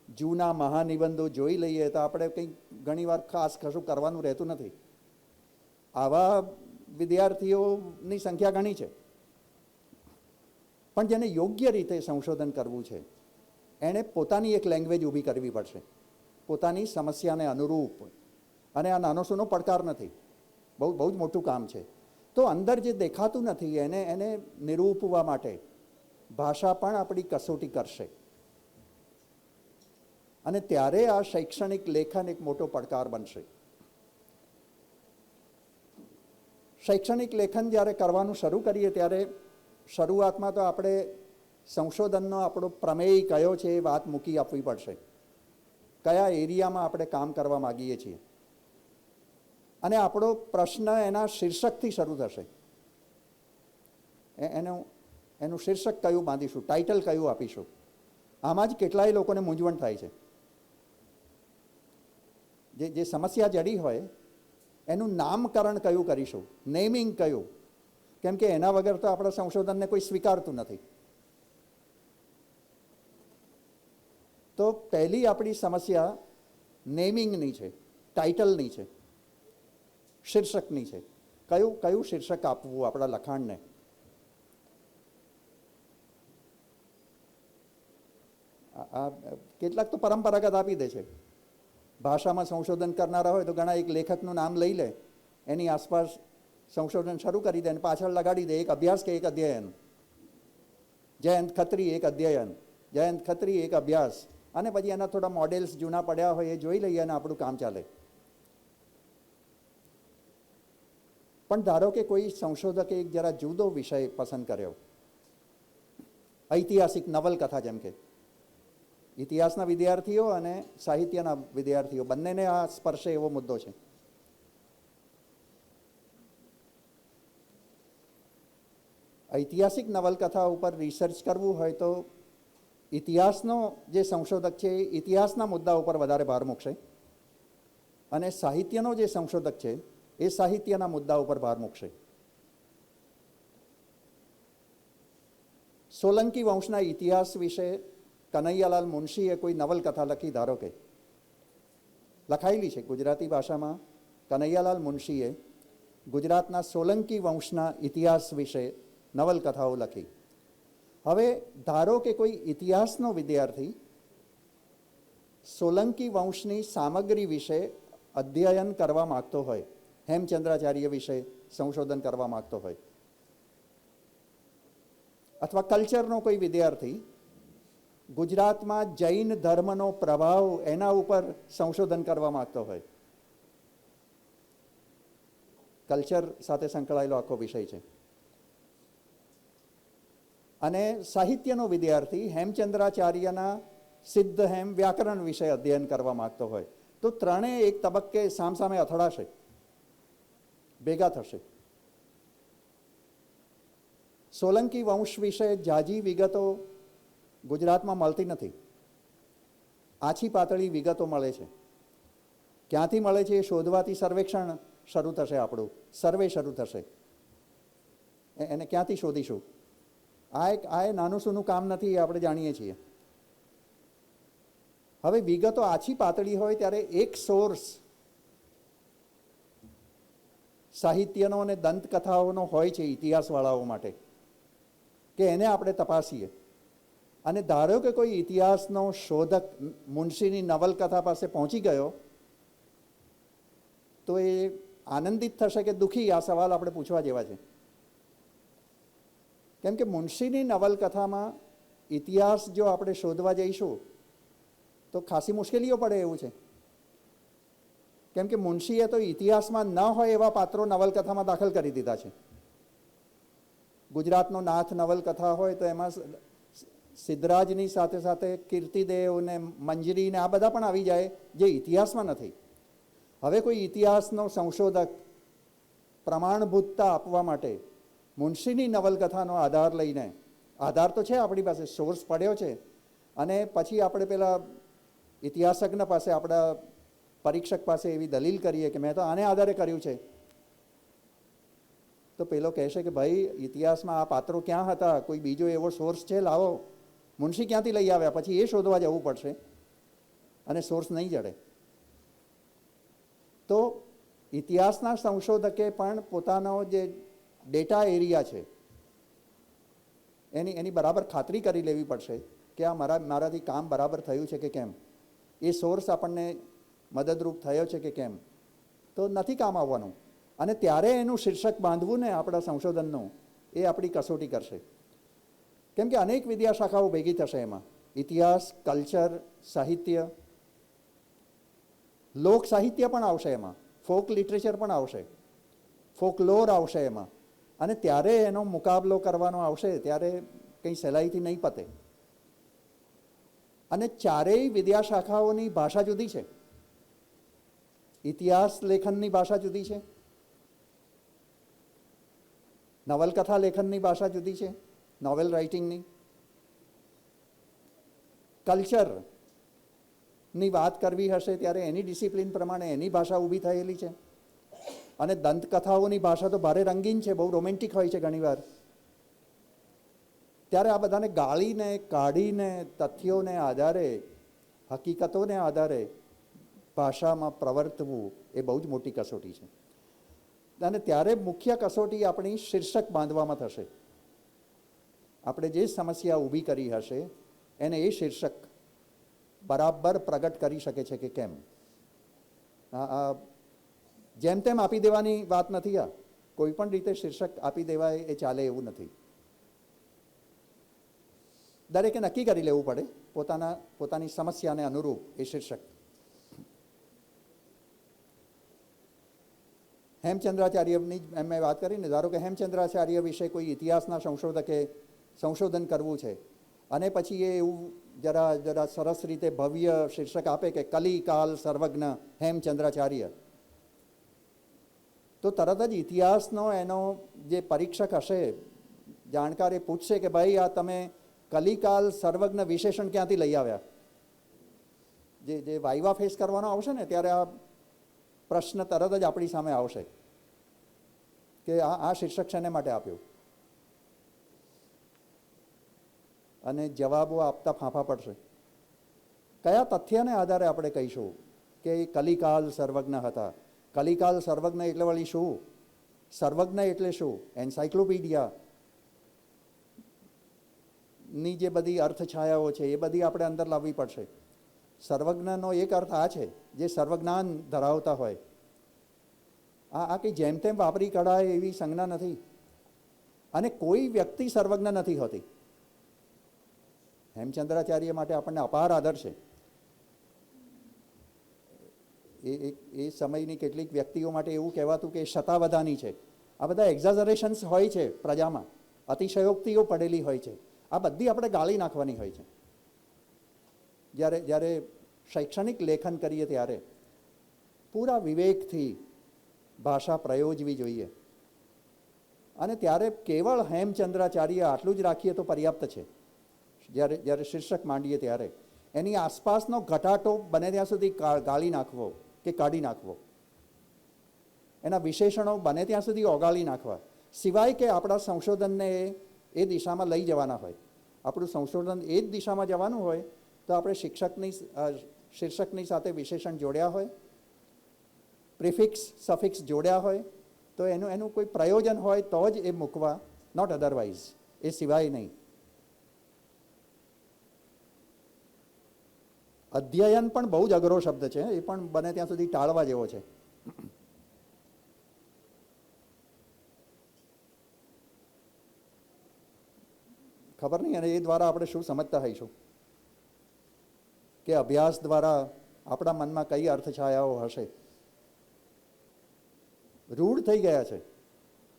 જૂના મહાનિબંધો જોઈ લઈએ, તો આપણે કંઈ ઘણીવાર ખાસ કશું કરવાનું રહેતું નથી. આવા વિદ્યાર્થીઓની સંખ્યા ઘણી છે. પણ જેને યોગ્ય રીતે સંશોધન કરવું છે એણે પોતાની એક લેંગ્વેજ ઊભી કરવી પડશે, પોતાની સમસ્યાને અનુરૂપ. અને આ નાનો સૂનો પડકાર નથી, બહુ જ મોટું કામ છે. તો અંદર જે દેખાતું નથી એને નિરૂપવા માટે ભાષા પણ આપણી કસોટી કરશે. અને ત્યારે આ શૈક્ષણિક લેખન એક મોટો પડકાર બનશે. શૈક્ષણિક લેખન જ્યારે કરવાનું શરૂ કરીએ ત્યારે શરૂઆતમાં તો આપણે સંશોધનનો આપણો પ્રમેય કયો છે એ વાત મૂકી આપવી પડશે. કયા એરિયામાં આપણે કામ કરવા માગીએ છીએ, અને આપણો પ્રશ્ન એના શીર્ષકથી શરૂ થશે. એનું શીર્ષક કયું બાંધીશું, ટાઇટલ કયું આપીશું. આમાં જ કેટલાય લોકોને મૂંઝવણ થાય છે. જે સમસ્યા જડી હોય એનું નામકરણ કયું કરીશું, નેમિંગ કયું, કેમ કે એના વગર તો આપણા સંશોધનને કોઈ સ્વીકારતું નથી. તો પહેલી આપણી સમસ્યા નેમિંગની છે, ટાઇટલની છે, શીર્ષકની છે. કયું શીર્ષક આપવું આપણા લખાણને. આ કેટલાક તો પરંપરાગત આપી દે છે. ભાષામાં સંશોધન કરનારા હોય તો ઘણા એક લેખકનું નામ લઈ લે, એની આસપાસ સંશોધન શરૂ કરી દે અને પાછળ લગાડી દે એક અભ્યાસ કે એક અધ્યયન. જયંત ખત્રી એક અધ્યયન, જયંત ખત્રી એક અભ્યાસ, અને પછી એના થોડા મોડેલ્સ જૂના પડ્યા હોય એ જોઈ લઈએ અને આપણું કામ ચાલે. પણ ધારો કે કોઈ સંશોધકે એક જરા જુદો વિષય પસંદ કર્યો, ઐતિહાસિક નવલકથા, જેમ કે ઇતિહાસના વિદ્યાર્થીઓ અને સાહિત્યના વિદ્યાર્થીઓ બંનેને આ સ્પર્શે એવો મુદ્દો છે. ઐતિહાસિક નવલકથા ઉપર રિસર્ચ કરવું હોય તો ઇતિહાસનો જે સંશોધક છે એ ઇતિહાસના મુદ્દા ઉપર વધારે ભાર મૂકશે, અને સાહિત્યનો જે સંશોધક છે એ સાહિત્યના મુદ્દા ઉપર ભાર મૂકશે. સોલંકી વંશના ઇતિહાસ વિશે કનૈયાલાલ મુનશીએ કોઈ નવલકથા લખી, ધારો કે લખાયેલી છે ગુજરાતી ભાષામાં. કનૈયાલાલ મુનશીએ ગુજરાતના સોલંકી વંશના ઇતિહાસ વિશે નવલકથાઓ લખી. હવે ધારો કે કોઈ ઇતિહાસનો વિદ્યાર્થી સોલંકી વંશની સામગ્રી વિશે અધ્યયન કરવા માગતો હોય, હેમચંદ્રાચાર્ય વિશે સંશોધન કરવા માગતો હોય, અથવા કલ્ચરનો કોઈ વિદ્યાર્થી ગુજરાતમાં જૈન ધર્મનો પ્રભાવ એના ઉપર સંશોધન કરવા માગતો હોય. કલ્ચર સાથે સંકળાયેલો આખો વિષય છે. અને સાહિત્યનો વિદ્યાર્થી હેમચંદ્રાચાર્યના સિદ્ધ હેમ વ્યાકરણ વિશે અધ્યયન કરવા માગતો હોય, તો ત્રણેય એક તબક્કે સામસામે અથડાશે, ભેગા થશે. સોલંકી વંશ વિશે જાજી વિગતો ગુજરાતમાં મળતી નથી. આછી પાતળી વિગતો મળે છે. ક્યાંથી મળે છે એ શોધવાથી સર્વેક્ષણ શરૂ થશે, આપણું સર્વે શરૂ થશે. એને ક્યાંથી શોધીશું? આ નાનું સૂનું કામ નથી, એ આપણે જાણીએ છીએ. હવે વિગતો આછી પાતળી હોય ત્યારે એક સોર્સ સાહિત્યનો અને દંતકથાઓનો હોય છે ઇતિહાસવાળાઓ માટે, કે એને આપણે તપાસીએ. અને ધારો કે કોઈ ઇતિહાસનો શોધક મુનશીની નવલકથા પાસે પહોંચી ગયો, તો એ આનંદિત થશે કે દુઃખી? આ સવાલ આપણે પૂછવા જેવા છે. કેમ કે મુનશીની નવલકથામાં ઇતિહાસ જો આપણે શોધવા જઈશું તો ખાસી મુશ્કેલીઓ પડે એવું છે. કેમ કે મુનશીએ તો ઇતિહાસમાં ન હોય એવા પાત્રો નવલકથામાં દાખલ કરી દીધા છે. ગુજરાતનો નાથ નવલકથા હોય તો એમાં સિદ્ધરાજની સાથે સાથે કીર્તિદેવ ને મંજરી ને આ બધા પણ આવી જાય, જે ઇતિહાસમાં નથી. હવે કોઈ ઇતિહાસનો સંશોધક પ્રમાણભૂતતા આપવા માટે મુનશીની નવલકથાનો આધાર લઈને, આધાર તો છે આપણી પાસે, સોર્સ પડ્યો છે, અને પછી આપણે પેલા ઇતિહાસજ્ઞ પાસે, આપણા પરીક્ષક પાસે એવી દલીલ કરીએ કે મેં તો આને આધારે કર્યું છે, તો પેલો કહેશે કે ભાઈ ઇતિહાસમાં આ પાત્રો ક્યાં હતા, કોઈ બીજો એવો સોર્સ છે, લાવો. મુનશી ક્યાંથી લઈ આવ્યા? પછી એ શોધવા જવું પડશે અને સોર્સ નહીં જડે. તો ઇતિહાસના સંશોધકે પણ પોતાનો જે ડેટા એરિયા છે એની બરાબર ખાતરી કરી લેવી પડશે કે આ મારાથી કામ બરાબર થયું છે કે કેમ, એ સોર્સ આપણને મદદરૂપ થયો છે કે કેમ. તો નથી કામ આવવાનું. અને ત્યારે એનું શીર્ષક બાંધવું ને આપણા સંશોધનનું, એ આપણી કસોટી કરશે. કેમ કે અનેક વિદ્યાશાખાઓ ભેગી થશે એમાં. ઇતિહાસ, કલ્ચર, સાહિત્ય, લોક સાહિત્ય પણ આવશે એમાં, ફોક લિટરેચર પણ આવશે, ફોકલોર આવશે એમાં. અને ત્યારે એનો મુકાબલો કરવાનો આવશે ત્યારે કંઈ સહેલાઈથી નહીં પતે. અને ચારેય વિદ્યાશાખાઓની ભાષા જુદી છે. ઇતિહાસ લેખનની ભાષા જુદી છે, નવલકથા લેખનની ભાષા જુદી છે, નોવેલ રાઇટિંગની. કલ્ચરની વાત કરવી હશે ત્યારે એની ડિસિપ્લિન પ્રમાણે એની ભાષા ઊભી થયેલી છે. અને દંતકથાઓની ભાષા તો ભારે રંગીન છે, બહુ રોમેન્ટિક હોય છે ઘણીવાર. ત્યારે આ બધાને ગાળીને કાઢીને તથ્યોને આધારે, હકીકતોને આધારે ભાષામાં પ્રવર્તવું એ બહુ જ મોટી કસોટી છે. અને ત્યારે મુખ્ય કસોટી આપણી શીર્ષક બાંધવામાં થશે. આપણે જે સમસ્યા ઊભી કરી હશે એને એ શીર્ષક બરાબર પ્રગટ કરી શકે છે કે કેમ. આ જેમ તેમ આપી દેવાની વાત નથી. આ કોઈ પણ રીતે શીર્ષક આપી દેવાય એ ચાલે એવું નથી. દરેકે નક્કી કરી લેવું પડે પોતાની સમસ્યાને અનુરૂપ એ શીર્ષક. હેમચંદ્રાચાર્યની મેં વાત કરીને, ધારો કે હેમચંદ્રાચાર્ય વિશે કોઈ ઇતિહાસના સંશોધકે સંશોધન કરવું છે અને પછી એ એવું જરા સરસ રીતે ભવ્ય શીર્ષક આપે કે કલિકાલ સર્વજ્ઞ હેમચંદ્રાચાર્ય, તો તરત જ ઇતિહાસનો એનો જે પરીક્ષક હશે, જાણકાર, એ પૂછશે કે ભાઈ આ તમે કલિકાલ સર્વજ્ઞ વિશેષણ ક્યાંથી લઈ આવ્યા. જે વાઇવા ફેસ કરવાનો આવશે ને ત્યારે આ પ્રશ્ન તરત જ આપણી સામે આવશે કે આ શીર્ષક શેને માટે આપ્યું. અને જવાબો આપતા ફાંફા પડશે. કયા તથ્યને આધારે આપણે કહીશું કે કલિકાલ સર્વજ્ઞ હતા? કલિકાલ સર્વજ્ઞ એટલે વળી શું? સર્વજ્ઞ એટલે શું? એન્સાઇક્લોપીડિયા ની જે બધી અર્થછાયાઓ છે એ બધી આપણે અંદર લાવવી પડશે. સર્વજ્ઞનો એક અર્થ આ છે જે સર્વજ્ઞાન ધરાવતા હોય. આ કંઈ જેમ તેમ વાપરી કઢાય એવી સંજ્ઞા નથી. અને કોઈ વ્યક્તિ સર્વજ્ઞ નથી હોતી. હેમચંદ્રાચાર્ય માટે આપણને અપાર આદર છે. એ સમયની કેટલીક વ્યક્તિઓ માટે એવું કહેવાતું કે શતાવધાની છે. આ બધા એક્ઝાઝરેશન્સ હોય છે પ્રજામાં, અતિશયોક્તિઓ પડેલી હોય છે. આ બધી આપણે ગાળી નાખવાની હોય છે. જ્યારે શૈક્ષણિક લેખન કરીએ ત્યારે પૂરા વિવેકથી ભાષા પ્રયોજવી જોઈએ. અને ત્યારે કેવળ હેમચંદ્રાચાર્ય આટલું જ રાખીએ તો પર્યાપ્ત છે. જ્યારે શીર્ષક માંડીએ ત્યારે એની આસપાસનો ઘટાટો બને ત્યાં સુધી ગાળી નાખવો કે કાઢી નાખવો, એના વિશેષણો બને ત્યાં સુધી ઓગાળી નાખવા, સિવાય કે આપણા સંશોધનને એ દિશામાં લઈ જવાના હોય. આપણું સંશોધન એ જ દિશામાં જવાનું હોય તો આપણે શીર્ષકની સાથે વિશેષણ જોડ્યા હોય, પ્રિફિક્સ સફિક્સ જોડ્યા હોય તો એનું કોઈ પ્રયોજન હોય તો જ એ મૂકવા, નોટ અધરવાઇઝ. એ સિવાય નહીં. અધ્યયન પણ બહુ જ અઘરો શબ્દ છે. એ પણ બને ત્યાં સુધી ટાળવા જેવો છે. ખબર નહીં અને એ દ્વારા આપણે શું સમજતા હોઈશું કે અભ્યાસ દ્વારા આપણા મનમાં કઈ અર્થછાયાઓ હશે. રૂઢ થઈ ગયા છે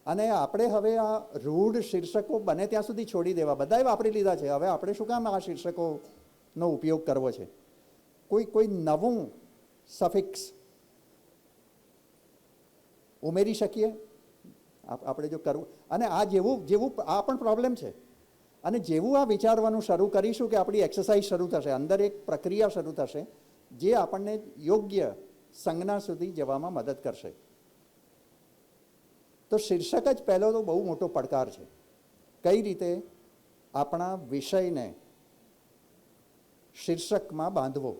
અને આપણે હવે આ રૂઢ શીર્ષકો બને ત્યાં સુધી છોડી દેવા. બધાએ વાપરી લીધા છે. હવે આપણે શું કામ આ શીર્ષકોનો ઉપયોગ કરવો છે? કોઈ નવું સફિક્સ ઉમેરી શકીએ આપણે જો કરવું. અને આ જેવું આ પણ પ્રોબ્લેમ છે. અને જેવું આ વિચારવાનું શરૂ કરીશું કે આપણી એક્સરસાઇઝ શરૂ થશે, અંદર એક પ્રક્રિયા શરૂ થશે જે આપણને યોગ્ય સંજ્ઞા સુધી જવામાં મદદ કરશે. તો શીર્ષક જ પહેલો તો બહુ મોટો પડકાર છે. કઈ રીતે આપણા વિષયને શીર્ષકમાં બાંધવો.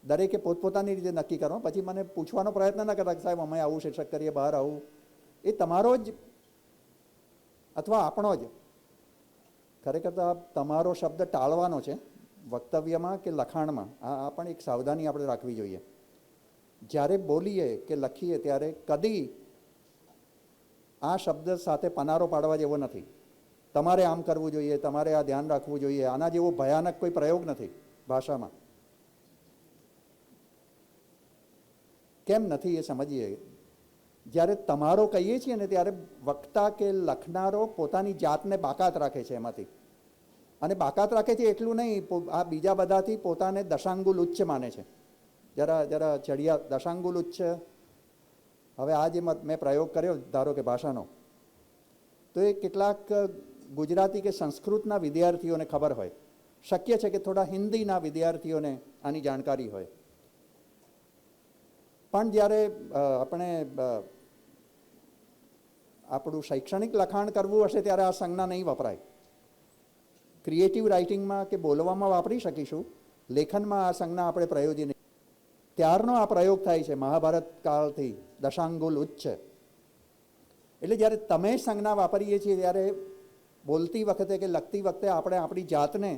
દરેકે પોતપોતાની રીતે નક્કી કરો. પછી મને પૂછવાનો પ્રયત્ન ન કરતા કે સાહેબ અમે આવું શીર્ષક કરીએ, બહાર આવું. એ તમારો જ અથવા આપણો જ. ખરેખર તો આ તમારો શબ્દ ટાળવાનો છે વક્તવ્યમાં કે લખાણમાં. આ પણ એક સાવધાની આપણે રાખવી જોઈએ. જ્યારે બોલીએ કે લખીએ ત્યારે કદી આ શબ્દ સાથે પનારો પાડવા જેવો નથી. તમારે આમ કરવું જોઈએ, તમારે આ ધ્યાન રાખવું જોઈએ. આના જેવો ભયાનક કોઈ પ્રયોગ નથી ભાષામાં. કેમ નથી એ સમજીએ. જ્યારે તમારો કહીએ છીએ ને ત્યારે વક્તા કે લખનારો પોતાની જાતને બાકાત રાખે છે એમાંથી. અને બાકાત રાખે છે એટલું નહીં, આ બીજા બધાથી પોતાને દશાંગુલ ઉચ્ચ માને છે. જરા ચડિયા દશાંગુલ ઉચ્ચ. હવે આ જે મેં પ્રયોગ કર્યો ધારો કે ભાષાનો, તો એ કેટલાક ગુજરાતી કે સંસ્કૃતના વિદ્યાર્થીઓને ખબર હોય, શક્ય છે કે થોડા હિન્દીના વિદ્યાર્થીઓને આની જાણકારી હોય. પણ જ્યારે આપણે આપણું શૈક્ષણિક લખાણ કરવું હશે ત્યારે આ સંજ્ઞા નહીં વપરાય. ક્રિએટિવ રાઇટિંગમાં કે બોલવામાં વાપરી શકીશું, લેખનમાં આ સંજ્ઞા આપણે પ્રયોજી નહીં. ત્યારનો આ પ્રયોગ થાય છે મહાભારત કાળથી, દશાંગુલ ઉચ્ચ. એટલે જ્યારે તમે સંજ્ઞા વાપરીએ છીએ ત્યારે બોલતી વખતે કે લખતી વખતે આપણે આપણી જાતને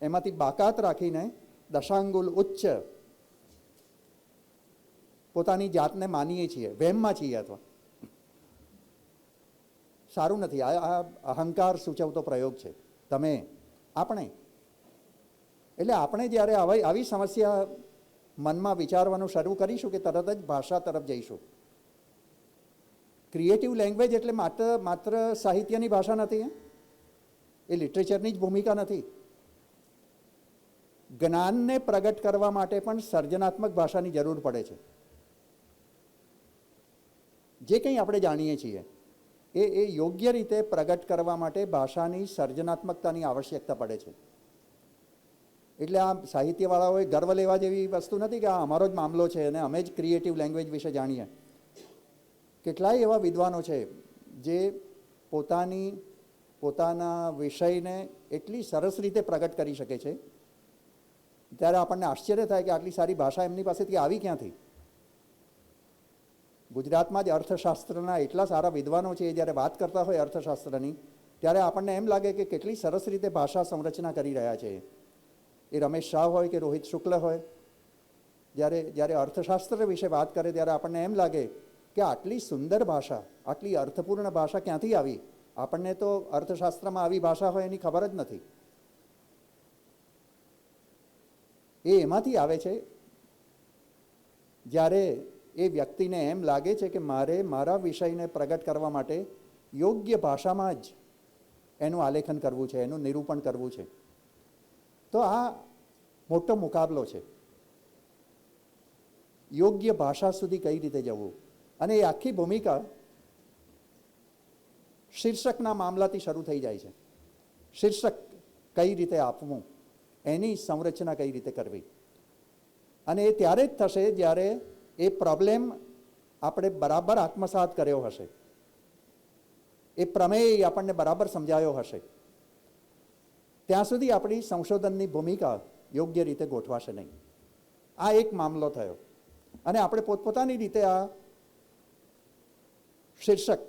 એમાંથી બાકાત રાખીને દશાંગુલ ઉચ્ચ પોતાની જાતને માનીએ છીએ, વહેમમાં છીએ. અથવા સારું નથી. આ અહંકાર સૂચવતો પ્રયોગ છે. તમે, આપણે. એટલે આપણે જ્યારે આવી સમસ્યા મનમાં વિચારવાનું શરૂ કરીશું કે તરત જ ભાષા તરફ જઈશું. ક્રિએટિવ લેંગ્વેજ એટલે માત્ર સાહિત્યની ભાષા નથી, એ લિટરેચરની જ ભૂમિકા નથી. જ્ઞાનને પ્રગટ કરવા માટે પણ સર્જનાત્મક ભાષાની જરૂર પડે છે. જે કંઈ આપણે જાણીએ છીએ એ યોગ્ય રીતે પ્રગટ કરવા માટે ભાષાની સર્જનાત્મકતાની આવશ્યકતા પડે છે. એટલે આ સાહિત્યવાળાઓએ ગર્વ લેવા જેવી વસ્તુ નથી કે આ અમારો જ મામલો છે અને અમે જ ક્રિએટિવ લેંગ્વેજ વિશે જાણીએ. કેટલાય એવા વિદ્વાનો છે જે પોતાના વિષયને એટલી સરસ રીતે પ્રગટ કરી શકે છે, ત્યારે આપણને આશ્ચર્ય થાય કે આટલી સારી ભાષા એમની પાસેથી આવી ક્યાંથી. ગુજરાતમાં જ અર્થશાસ્ત્રના એટલા સારા વિદ્વાનો છે, જ્યારે વાત કરતા હોય અર્થશાસ્ત્રની, ત્યારે આપણને એમ લાગે કે કેટલી સરસ રીતે ભાષા સંરચના કરી રહ્યા છે. એ રમેશ શાહ હોય કે રોહિત શુક્લ હોય, જ્યારે અર્થશાસ્ત્ર વિશે વાત કરે ત્યારે આપણને એમ લાગે કે આટલી સુંદર ભાષા, આટલી અર્થપૂર્ણ ભાષા ક્યાંથી આવી. આપણને તો અર્થશાસ્ત્રમાં આવી ભાષા હોય એની ખબર જ નથી. એ એમાંથી આવે છે જ્યારે એ વ્યક્તિને એમ લાગે છે કે મારે મારા વિષયને પ્રગટ કરવા માટે યોગ્ય ભાષામાં જ એનું આલેખન કરવું છે, એનું નિરૂપણ કરવું છે. તો આ મોટો મુકાબલો છે, યોગ્ય ભાષા સુધી કઈ રીતે જવું. અને એ આખી ભૂમિકા શીર્ષકના મામલાથી શરૂ થઈ જાય છે. શીર્ષક કઈ રીતે આપવું, એની સંરચના કઈ રીતે કરવી. અને એ ત્યારે જ થશે જ્યારે એ પ્રોબ્લેમ આપણે બરાબર આત્મસાત કર્યો હશે, એ પ્રમેય આપણને બરાબર સમજાયો હશે. ત્યાં સુધી આપણી સંશોધનની ભૂમિકા યોગ્ય રીતે ગોઠવાશે નહીં. આ એક મામલો થયો. અને આપણે પોતપોતાની રીતે આ શીર્ષક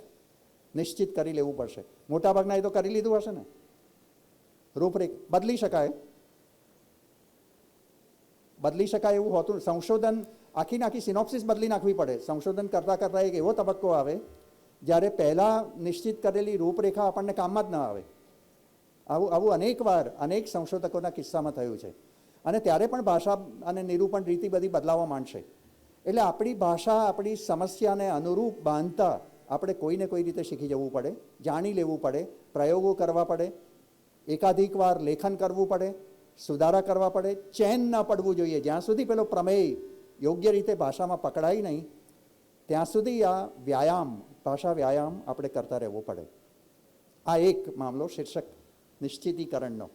નિશ્ચિત કરી લેવું પડશે. મોટાભાગના એ તો કરી લીધું હશે ને. રૂપરેખ બદલી શકાય એવું હોતું. સંશોધન આખી સિનોપ્સિસ બદલી નાખવી પડે. સંશોધન કરતાં એક એવો તબક્કો આવે જ્યારે પહેલાં નિશ્ચિત કરેલી રૂપરેખા આપણને કામમાં જ ન આવે. આવું અનેક સંશોધકોના કિસ્સામાં થયું છે. અને ત્યારે પણ ભાષા અને નિરૂપણ રીતિ બધી બદલાવા માંડશે. એટલે આપણી ભાષા આપણી સમસ્યાને અનુરૂપ બાંધતા આપણે કોઈને કોઈ રીતે શીખી જવું પડે, જાણી લેવું પડે, પ્રયોગો કરવા પડે, એકાધિક વાર લેખન કરવું પડે, સુધારા કરવા પડે. ચેન ન પડવું જોઈએ. જ્યાં સુધી પેલો પ્રમેય યોગ્ય રીતે ભાષામાં પકડાય નહીં ત્યાં સુધી આ ભાષા વ્યાયામ આપણે કરતા રહેવું પડે. આ એક મામલો શીર્ષક નિશ્ચિતીકરણનો.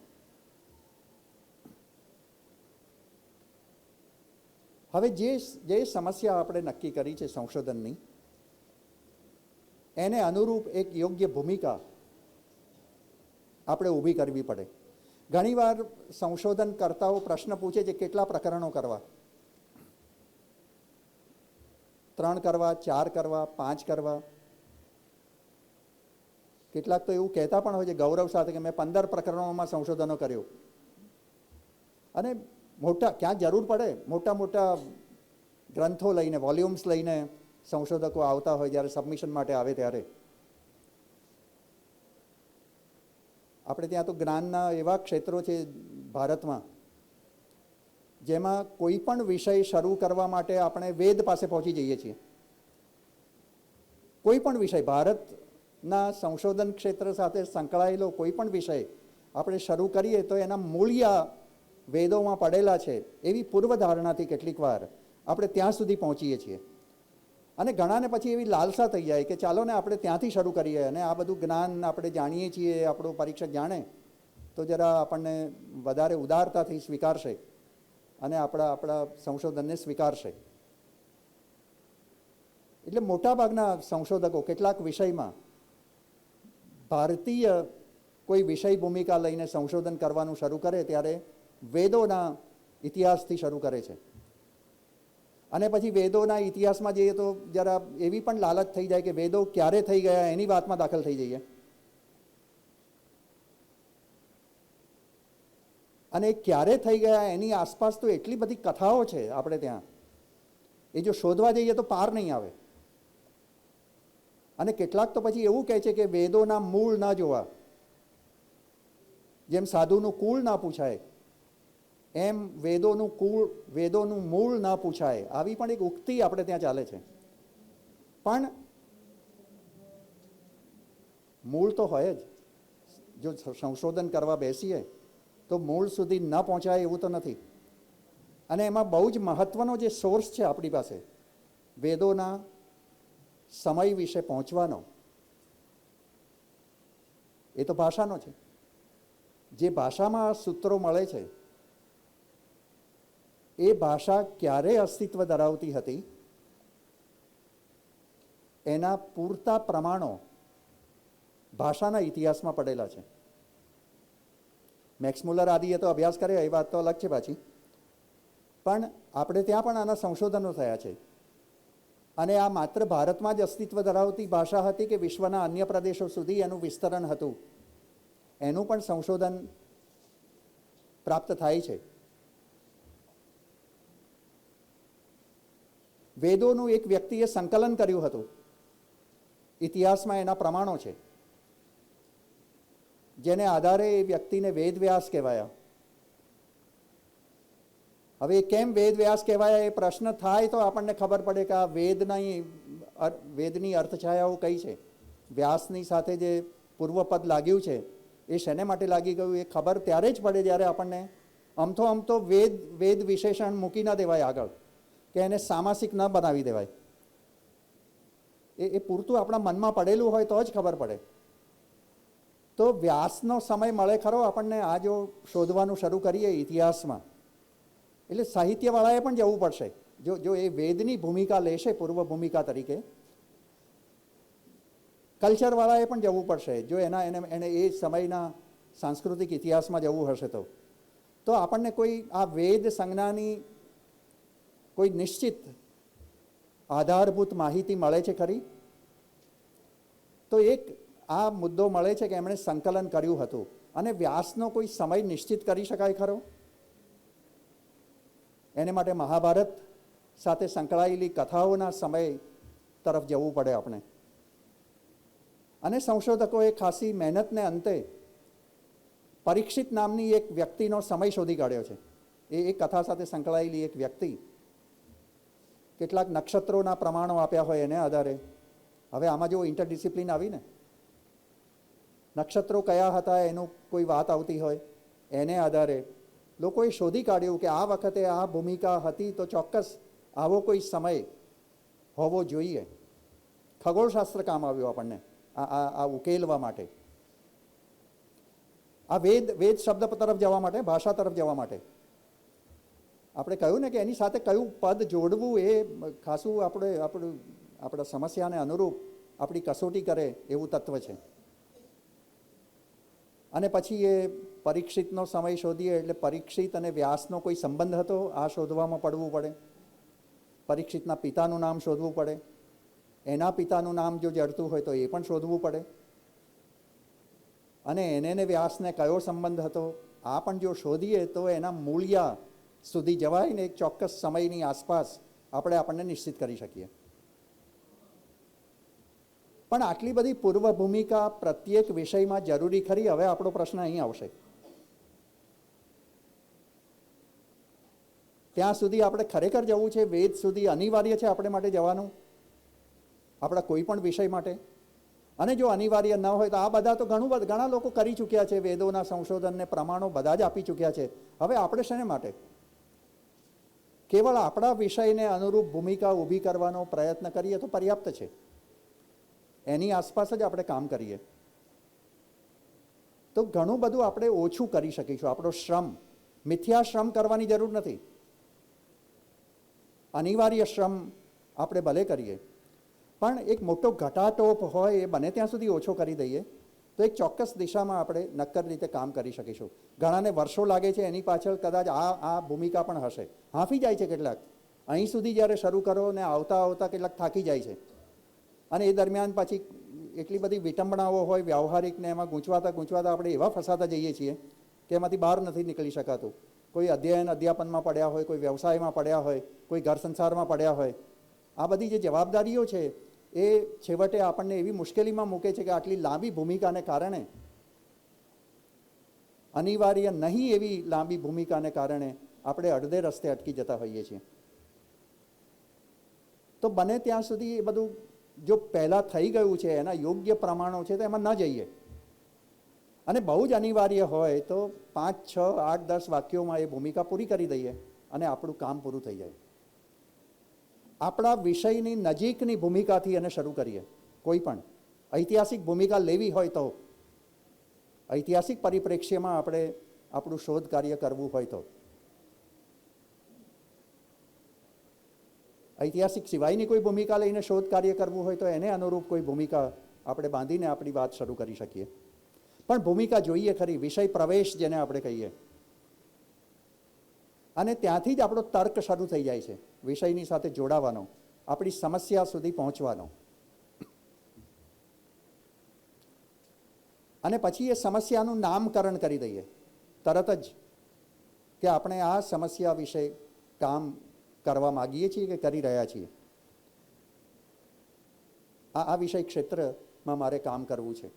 હવે જે સમસ્યા આપણે નક્કી કરી છે સંશોધનની, એને અનુરૂપ એક યોગ્ય ભૂમિકા આપણે ઊભી કરવી પડે. ઘણીવાર સંશોધનકર્તાઓ પ્રશ્ન પૂછે છે કેટલા પ્રકરણો કરવા, 3 કરવા, 4 કરવા, 5 કરવા. કેટલાક તો એવું કહેતા પણ હોય છે ગૌરવ સાથે કે મેં 15 પ્રકરણોમાં સંશોધનો કર્યું. અને ક્યાંક જરૂર પડે મોટા ગ્રંથો લઈને, વોલ્યુમ્સ લઈને સંશોધકો આવતા હોય જ્યારે સબમિશન માટે આવે ત્યારે. આપણે ત્યાં તો જ્ઞાનના એવા ક્ષેત્રો છે ભારતમાં જેમાં કોઈ પણ વિષય શરૂ કરવા માટે આપણે વેદ પાસે પહોંચી જઈએ છીએ. કોઈ પણ વિષય ભારતના સંશોધન ક્ષેત્ર સાથે સંકળાયેલો કોઈ પણ વિષય આપણે શરૂ કરીએ તો એના મૂળિયા વેદોમાં પડેલા છે એવી પૂર્વધારણાથી કેટલીક વાર આપણે ત્યાં સુધી પહોંચીએ છીએ. અને ઘણાને પછી એવી લાલસા થઈ જાય કે ચાલો ને આપણે ત્યાંથી શરૂ કરીએ અને આ બધું જ્ઞાન આપણે જાણીએ છીએ, આપણું પરીક્ષક જાણે તો જરા આપણને વધારે ઉદારતાથી સ્વીકારશે અને આપણા સંશોધનને સ્વીકારશે. એટલે મોટાભાગના સંશોધકો કેટલાક વિષયમાં ભારતીય કોઈ વિષય ભૂમિકા લઈને સંશોધન કરવાનું શરૂ કરે ત્યારે વેદોના ઇતિહાસથી શરૂ કરે છે. અને પછી વેદોના ઇતિહાસમાં જઈએ તો જરા એવી પણ લાલચ થઈ જાય કે વેદો ક્યારે થઈ ગયા એની વાતમાં દાખલ થઈ જઈએ. અને ક્યારે થઈ ગયા એની આસપાસ તો એટલી બધી કથાઓ છે આપણે ત્યાં, એ જો શોધવા જઈએ તો પાર નહીં આવે. અને કેટલાક તો પછી એવું કહે છે કે વેદોના મૂળ ના જોવા, જેમ સાધુનું કુળ ના પૂછાય એમ વેદોનું મૂળ ના પૂછાય, આવી પણ એક ઉક્તિ આપણે ત્યાં ચાલે છે. પણ મૂળ તો હોય જ, જો સંશોધન કરવા બેસીએ તો મૂળ સુધી ન પહોંચાય એવું તો નથી. અને એમાં બહુ જ મહત્વનો જે સોર્સ છે આપણી પાસે વેદોના સમય વિશે પહોંચવાનો, એ તો ભાષાનો છે. જે ભાષામાં સૂત્રો મળે છે એ ભાષા ક્યારે અસ્તિત્વ ધરાવતી હતી એના પૂરતા પ્રમાણો ભાષાના ઇતિહાસમાં પડેલા છે. મેક્સ મુલર આદિએ તો અભ્યાસ કર્યો, એ વાત તો અલગ છે પાછી, પણ આપણે ત્યાં પણ આના સંશોધનો થયા છે. અને આ માત્ર ભારતમાં જ અસ્તિત્વ ધરાવતી ભાષા હતી કે વિશ્વના અન્ય પ્રદેશો સુધી એનું વિસ્તરણ હતું, એનું પણ સંશોધન પ્રાપ્ત થાય છે. વેદોનું એક વ્યક્તિએ સંકલન કર્યું હતું, ઇતિહાસમાં એના પ્રમાણો છે, જેને આધારે એ વ્યક્તિને વેદવ્યાસ કહેવાયા. હવે કેમ વેદવ્યાસ કહેવાયા એ પ્રશ્ન થાય તો આપણને ખબર પડે કે આ વેદની અર્થછાયાઓ કઈ છે. વ્યાસની સાથે જે પૂર્વપદ લાગ્યું છે એ શેને માટે લાગી ગયું એ ખબર ત્યારે જ પડે જ્યારે આપણને અમથો વેદ વિશેષણ મૂકી ના દેવાય આગળ, કે એને સામાસિક ન બનાવી દેવાય. એ પૂરતું આપણા મનમાં પડેલું હોય તો જ ખબર પડે. તો વ્યાસનો સમય મળે ખરો આપણને આ જો શોધવાનું શરૂ કરીએ ઇતિહાસમાં, એટલે સાહિત્યવાળાએ પણ જવું પડશે. જો એ વેદની ભૂમિકા લેશે પૂર્વ ભૂમિકા તરીકે, કલ્ચરવાળાએ પણ જવું પડશે. જો એને એ સમયના સાંસ્કૃતિક ઇતિહાસમાં જવું હશે તો આપણને કોઈ આ વેદ સંજ્ઞાની કોઈ નિશ્ચિત આધારભૂત માહિતી મળે છે ખરી? તો એક આ મુદ્દો મળે છે કે એમણે સંકલન કર્યું હતું. અને વ્યાસનો કોઈ સમય નિશ્ચિત કરી શકાય ખરો? એને માટે મહાભારત સાથે સંકળાયેલી કથાઓના સમય તરફ જવું પડે આપણે. અને સંશોધકોએ ખાસી મહેનતને અંતે પરીક્ષિત નામની એક વ્યક્તિનો સમય શોધી કાઢ્યો છે. એ કથા સાથે સંકળાયેલી એક વ્યક્તિ, કેટલાક નક્ષત્રોના પ્રમાણો આપ્યા હોય એને આધારે. હવે આમાં જો ઇન્ટરડિસિપ્લિન આવીને નક્ષત્રો કયા હતા એનું કોઈ વાત આવતી હોય એને આધારે લોકોએ શોધી કાઢ્યું કે આ વખતે આ ભૂમિકા હતી તો ચોક્કસ આવો કોઈ સમય હોવો જોઈએ. ખગોળશાસ્ત્ર કામ આવ્યું આપણને આ ઉકેલવા માટે, આ વેદ શબ્દ તરફ જવા માટે, ભાષા તરફ જવા માટે. આપણે કહ્યું ને કે એની સાથે કયું પદ જોડવું એ ખાસું આપણા સમસ્યાને અનુરૂપ આપણી કસોટી કરે એવું તત્વ છે. અને પછી એ પરીક્ષિતનો સમય શોધીએ એટલે પરીક્ષિત અને વ્યાસનો કોઈ સંબંધ હતો આ શોધવામાં પડવું પડે. પરીક્ષિતના પિતાનું નામ શોધવું પડે, એના પિતાનું નામ જો જડતું હોય તો એ પણ શોધવું પડે. અને એને વ્યાસને કયો સંબંધ હતો આ પણ જો શોધીએ તો એના મૂળિયા સુધી જવાય ને એક ચોક્કસ સમયની આસપાસ આપણને નિશ્ચિત કરી શકીએ. પણ આટલી બધી પૂર્વ ભૂમિકા પ્રત્યેક વિષયમાં જરૂરી ખરી? હવે આપણો પ્રશ્ન અહીં આવશે. ત્યાં સુધી આપણે ખરેખર જવું છે? વેદ સુધી અનિવાર્ય છે આપણે માટે જવાનું, આપણા કોઈ પણ વિષય માટે? અને જો અનિવાર્ય ન હોય તો આ બધા તો ઘણા લોકો કરી ચૂક્યા છે, વેદોના સંશોધનને પ્રમાણો બધા જ આપી ચૂક્યા છે. હવે આપણે શેને માટે કેવળ આપણા વિષયને અનુરૂપ ભૂમિકા ઊભી કરવાનો પ્રયત્ન કરીએ તો પર્યાપ્ત છે. એની આસપાસ જ આપણે કામ કરીએ તો ઘણું બધું આપણે ઓછું કરી શકીશું. આપણો શ્રમ, મિથ્યા શ્રમ કરવાની જરૂર નથી. અનિવાર્ય શ્રમ આપણે ભલે કરીએ, પણ એક મોટો ઘટાટોપ હોય એ બને ત્યાં સુધી ઓછો કરી દઈએ તો એક ચોક્કસ દિશામાં આપણે નક્કર રીતે કામ કરી શકીશું. ઘણાને વર્ષો લાગે છે, એની પાછળ કદાચ આ ભૂમિકા પણ હશે. હાંફી જાય છે કેટલાક. અહીં સુધી જ્યારે શરૂ કરો ને આવતા કેટલાક થાકી જાય છે, અને એ દરમિયાન પછી એટલી બધી વિટંબણાઓ હોય વ્યવહારિક ને એમાં ગૂંચવાતા આપણે એવા ફસાતા જઈએ છીએ કે એમાંથી બહાર નથી નીકળી શકાતું. કોઈ અધ્યાપનમાં પડ્યા હોય, કોઈ વ્યવસાયમાં પડ્યા હોય, કોઈ ઘર સંસારમાં પડ્યા હોય. આ બધી જે જવાબદારીઓ છે એ છેવટે આપણને એવી મુશ્કેલીમાં મૂકે છે કે આટલી લાંબી ભૂમિકાને કારણે, અનિવાર્ય નહીં એવી લાંબી ભૂમિકાને કારણે આપણે અડધે રસ્તે અટકી જતા હોઈએ છીએ. તો બને ત્યાં સુધી એ બધું જો પહેલાં થઈ ગયું છે, એના યોગ્ય પ્રમાણો છે તો એમાં ન જઈએ. અને બહુ જ અનિવાર્ય હોય તો 5, 6, 8, 10 વાક્યોમાં એ ભૂમિકા પૂરી કરી દઈએ અને આપણું કામ પૂરું થઈ જાય. આપણા વિષયની નજીકની ભૂમિકાથી એને શરૂ કરીએ. કોઈ પણ ઐતિહાસિક ભૂમિકા લેવી હોય તો, ઐતિહાસિક પરિપ્રેક્ષ્યમાં આપણે આપણું શોધ કાર્ય કરવું હોય તો, ઐતિહાસિક સિવાયની કોઈ ભૂમિકા લઈને શોધ કાર્ય કરવું હોય તો એને અનુરૂપ કોઈ ભૂમિકા આપણે બાંધીને આપણી વાત શરૂ કરી શકીએ. પણ ભૂમિકા જોઈએ ખરી, વિષય પ્રવેશ જેને આપણે કહીએ, અને ત્યાંથી જ આપણો તર્ક શરૂ થઈ જાય છે. વિષયની સાથે જોડાવાનો, આપણી સમસ્યા સુધી પહોંચવાનો, અને પછી એ સમસ્યાનું નામકરણ કરી દઈએ તરત જ કે આપણે આ સમસ્યા વિશે કામ કરવા માગીએ છીએ કે કરી રહ્યા છીએ. આ વિષય ક્ષેત્રમાં મારે કામ કરવું છે.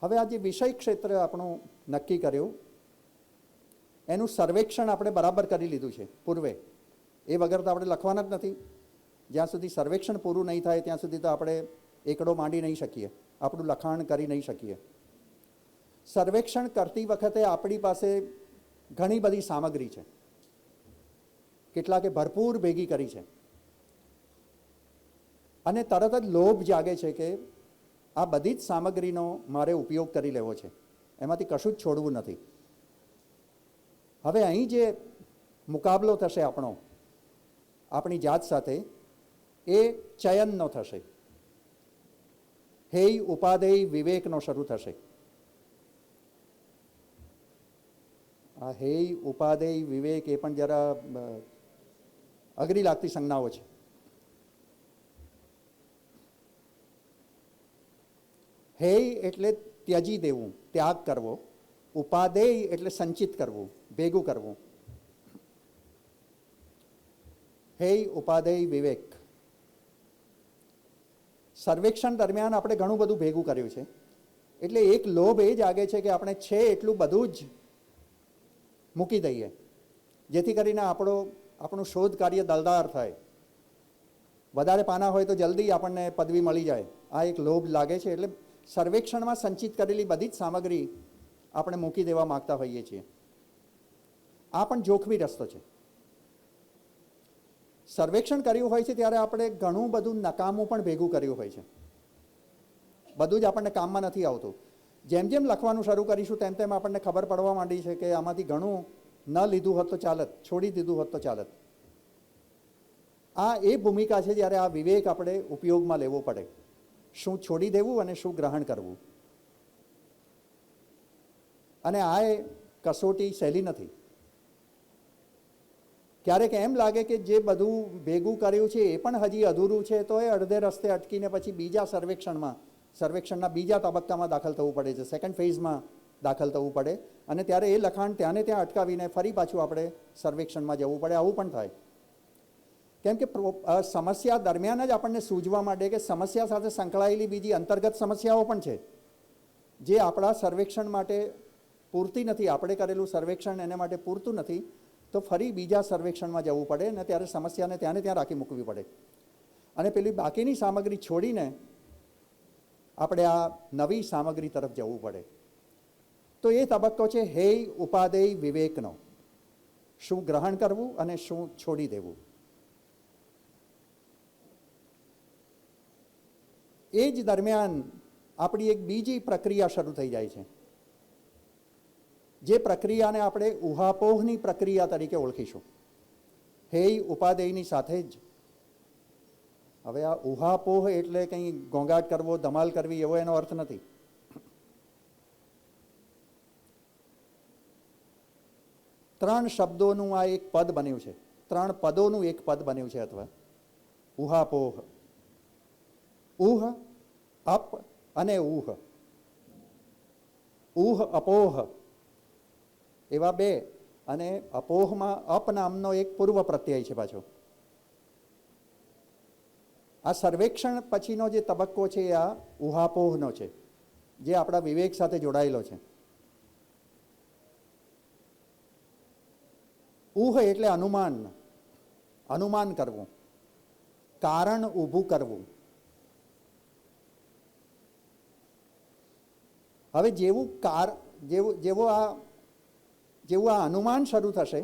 હવે આ જે વિષય ક્ષેત્ર આપણું નક્કી કર્યું એનું સર્વેક્ષણ આપણે બરાબર કરી લીધું છે પૂર્વે. એ વગર તો આપણે લખવાના જ નથી. જ્યાં સુધી સર્વેક્ષણ પૂરું નહીં થાય ત્યાં સુધી તો આપણે એકડો માંડી નહીં શકીએ, આપણું લખાણ કરી નહીં શકીએ. સર્વેક્ષણ કરતી વખતે આપણી પાસે ઘણી બધી સામગ્રી છે, કેટલાકે ભરપૂર ભેગી કરી છે, અને તરત જ લોભ જાગે છે કે આ બધી જ સામગ્રીનો મારે ઉપયોગ કરી લેવો છે, એમાંથી કશું જ છોડવું નથી. હવે અહીં જે મુકાબલો થશે આપણો આપણી જાત સાથે એ ચયનનો થશે, હેય ઉપાદેય વિવેકનો શરૂ થશે. આ હેય ઉપાદેય વિવેક એ પણ જરા અઘરી લાગતી સંજ્ઞાઓ છે. હેય એટલે ત્યજી દેવું, ત્યાગ કરવો. ઉપાદેય એટલે સંચિત કરવું, ભેગું કરવું. હેય ઉપાદેય વિવેક. સર્વેક્ષણ દરમિયાન આપણે ઘણું બધું ભેગું કર્યું છે, એટલે એક લોભ એ જાગે છે કે આપણે છે એટલું બધું જ મૂકી દઈએ, જેથી કરીને આપણું શોધ કાર્ય દલદાર થાય. વધારે પાના હોય તો જલ્દી આપણને પદવી મળી જાય, આ એક લોભ લાગે છે. એટલે સર્વેક્ષણમાં સંચિત કરેલી બધી જ સામગ્રી આપણે મૂકી દેવા માગતા હોઈએ છીએ. આ પણ જોખમી રસ્તો છે. સર્વેક્ષણ કર્યું હોય છે ત્યારે આપણે ઘણું બધું નકામું પણ ભેગું કર્યું હોય છે. બધું જ આપણને કામમાં નથી આવતું. જેમ જેમ લખવાનું શરૂ કરીશું તેમ તેમ આપણને ખબર પડવા માંડી છે કે આમાંથી ઘણું ન લીધું હોત તો ચાલત, છોડી દીધું હોત તો ચાલત. આ એ ભૂમિકા છે જ્યારે આ વિવેક આપણે ઉપયોગમાં લેવો પડે, શું છોડી દેવું અને શું ગ્રહણ કરવું. અને આ એ કસોટી સહેલી નથી. ક્યારેક એમ લાગે કે જે બધું ભેગું કર્યું છે એ પણ હજી અધૂરું છે, તો એ અડધે રસ્તે અટકીને પછી બીજા સર્વેક્ષણના બીજા તબક્કામાં દાખલ થવું પડે છે, સેકન્ડ ફેઝમાં દાખલ થવું પડે, અને ત્યારે એ લખાણ ત્યાંને ત્યાં અટકાવીને ફરી પાછું આપણે સર્વેક્ષણમાં જવું પડે. આવું પણ થાય. કેમ કે સમસ્યા દરમિયાન જ આપણને સૂઝવા માંડે કે સમસ્યા સાથે સંકળાયેલી બીજી અંતર્ગત સમસ્યાઓ પણ છે જે આપણા સર્વેક્ષણ માટે પૂરતી નથી. આપણે કરેલું સર્વેક્ષણ એને માટે પૂરતું નથી, તો ફરી બીજા સર્વેક્ષણમાં જવું પડે અને ત્યારે સમસ્યાને ત્યાં રાખી મૂકવી પડે અને પેલી બાકીની સામગ્રી છોડીને આપણે આ નવી સામગ્રી તરફ જવું પડે. તો એ તબક્કો છે હેય ઉપાદેય વિવેકનો. શું ગ્રહણ કરવું અને શું છોડી દેવું. એ જ દરમિયાન આપણી એક બીજી પ્રક્રિયા શરૂ થઈ જાય છે, જે પ્રક્રિયાને આપણે ઉહાપોહની પ્રક્રિયા તરીકે ઓળખીશું. હેય ઉપાદેયની સાથે જ. હવે આ ઉહાપોહ એટલે કંઈ ઘોંઘાટ કરવો, ધમાલ કરવી એવો એનો અર્થ નથી. ત્રણ શબ્દોનું આ એક પદ બન્યું છે, ત્રણ પદોનું એક પદ બન્યું છે, અથવા ઉહાપોહ. ઉહ, અપ અને ઉહ. ઉહ અપોહ એવા બે, અને અપોહમાં અપ નામનો એક પૂર્વ પ્રત્યય છે પાછો. આ સર્વેક્ષણ પછીનો જે તબક્કો છે એ આ ઉહાપોહનો છે, જે આપણા વિવેક સાથે જોડાયેલો છે. ઉહ એટલે અનુમાન, અનુમાન કરવું, કારણ ઊભું કરવું. હવે જેવું આ અનુમાન શરૂ થશે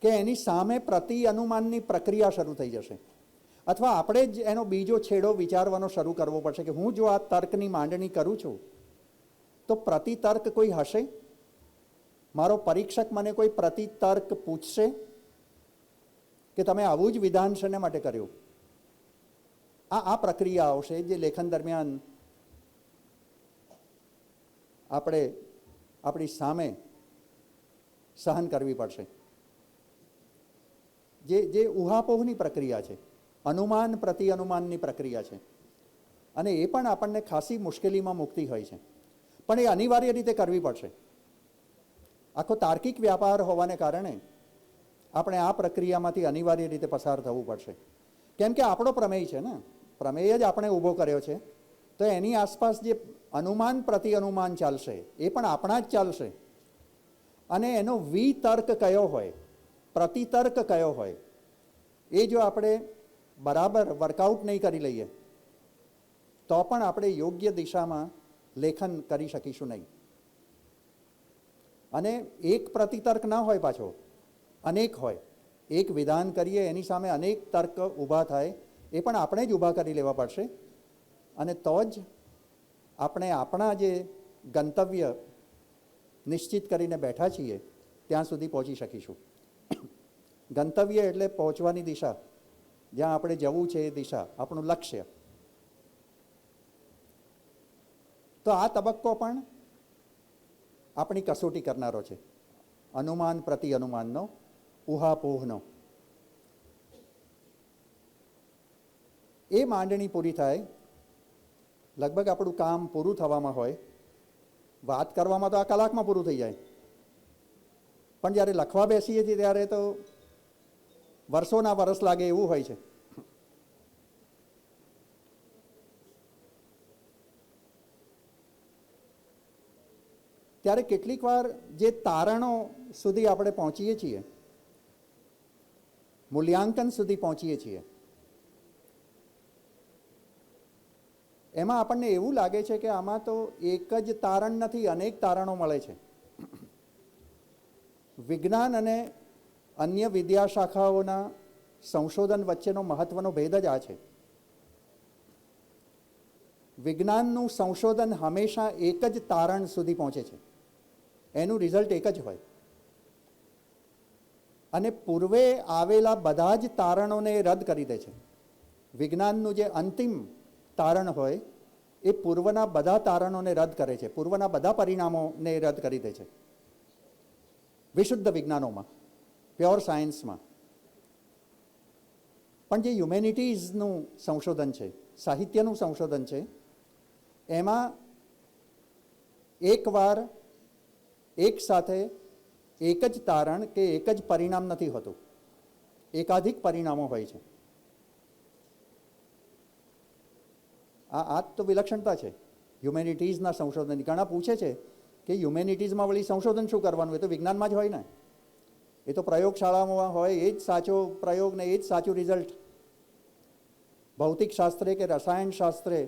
કે એની સામે પ્રતિ અનુમાનની પ્રક્રિયા શરૂ થઈ જશે, અથવા આપણે જ એનો બીજો છેડો વિચારવાનો શરૂ કરવો પડશે કે હું જો આ તર્કની માંડણી કરું છું તો પ્રતિતર્ક કોઈ હશે? મારો પરીક્ષક મને કોઈ પ્રતિતર્ક પૂછશે કે તમે આવું જ વિધાન શેના માટે કર્યું? આ પ્રક્રિયા આવશે જે લેખન દરમિયાન આપણે આપણી સામે સહન કરવી પડશે. જે ઉહાપોહની પ્રક્રિયા છે, અનુમાન પ્રતિ અનુમાનની પ્રક્રિયા છે, અને એ પણ આપણને ખાસી મુશ્કેલીમાં મૂકતી હોય છે, પણ એ અનિવાર્ય રીતે કરવી પડશે. આખો તાર્કિક વ્યાપાર હોવાને કારણે આપણે આ પ્રક્રિયામાંથી અનિવાર્ય રીતે પસાર થવું પડશે. કેમ કે આપણો પ્રમેય છે ને, પ્રમેય જ આપણે ઊભો કર્યો છે, તો એની આસપાસ જે અનુમાન પ્રતિ અનુમાન ચાલશે એ પણ આપણા જ ચાલશે. અને એનો વિતર્ક કયો હોય, પ્રતિતર્ક કયો હોય, એ જો આપણે બરાબર વર્કઆઉટ નહીં કરી લઈએ તો પણ આપણે યોગ્ય દિશામાં લેખન કરી શકીશું નહીં. અને એક પ્રતિતર્ક ના હોય, પાછો અનેક હોય. એક વિધાન કરીએ એની સામે અનેક તર્ક ઊભા થાય, એ પણ આપણે જ ઊભા કરી લેવા પડશે. અને તો જ આપણે આપણા જે ગંતવ્ય નિશ્ચિત કરીને બેઠા છીએ ત્યાં સુધી પહોંચી શકીશું. ગંતવ્ય એટલે પહોંચવાની દિશા, જ્યાં આપણે જવું છે એ દિશા, આપણું લક્ષ્ય. તો આ તબક્કો પણ આપણી કસોટી કરનારો છે, અનુમાન પ્રતિ અનુમાનનો, ઉહાપોહનો. એ માંડણી પૂરી થાય, લગભગ આપણું કામ પૂરું થવામાં હોય. વાત કરવામાં તો આ કલાકમાં પૂરું થઈ જાય, પણ જ્યારે લખવા બેસીએ છીએ ત્યારે તો વર્ષોના વર્ષ લાગે એવું હોય છે. ત્યારે કેટલીક વાર જે તારણો સુધી આપણે પહોંચીએ છીએ, મૂલ્યાંકન સુધી પહોંચીએ છીએ, એમાં આપણને એવું લાગે છે કે આમાં તો એક જ તારણ નથી, અનેક તારણો મળે છે. વિજ્ઞાન અને અન્ય વિદ્યાશાખાઓના સંશોધન વચ્ચેનો મહત્વનો ભેદ જ આ છે. વિજ્ઞાનનું સંશોધન હંમેશા એક જ તારણ સુધી પહોંચે છે, એનું રિઝલ્ટ એક જ હોય, અને પૂર્વે આવેલા બધા જ તારણોને રદ કરી દે છે. વિજ્ઞાનનું જે અંતિમ તારણ હોય એ પૂર્વના બધા તારણોને રદ કરે છે, પૂર્વના બધા પરિણામોને રદ કરી દે છે. વિશુદ્ધ વિજ્ઞાનોમાં, પ્યોર સાયન્સમાં. પણ જે હ્યુમેનિટીઝનું સંશોધન છે, સાહિત્યનું સંશોધન છે, એમાં એકવાર એક સાથે એક જ તારણ કે એક જ પરિણામ નથી હોતું, એકાધિક પરિણામો હોય છે. આ તો વિલક્ષણતા છે હ્યુમેનિટીઝના સંશોધનની. ઘણા પૂછે છે કે હ્યુમેનિટીઝમાં વળી સંશોધન શું કરવાનું, એ તો વિજ્ઞાનમાં જ હોય ને. એ તો પ્રયોગશાળામાં હોય એ જ સાચો પ્રયોગ ને એ જ સાચું રિઝલ્ટ. ભૌતિક શાસ્ત્રે કે રસાયણ શાસ્ત્રે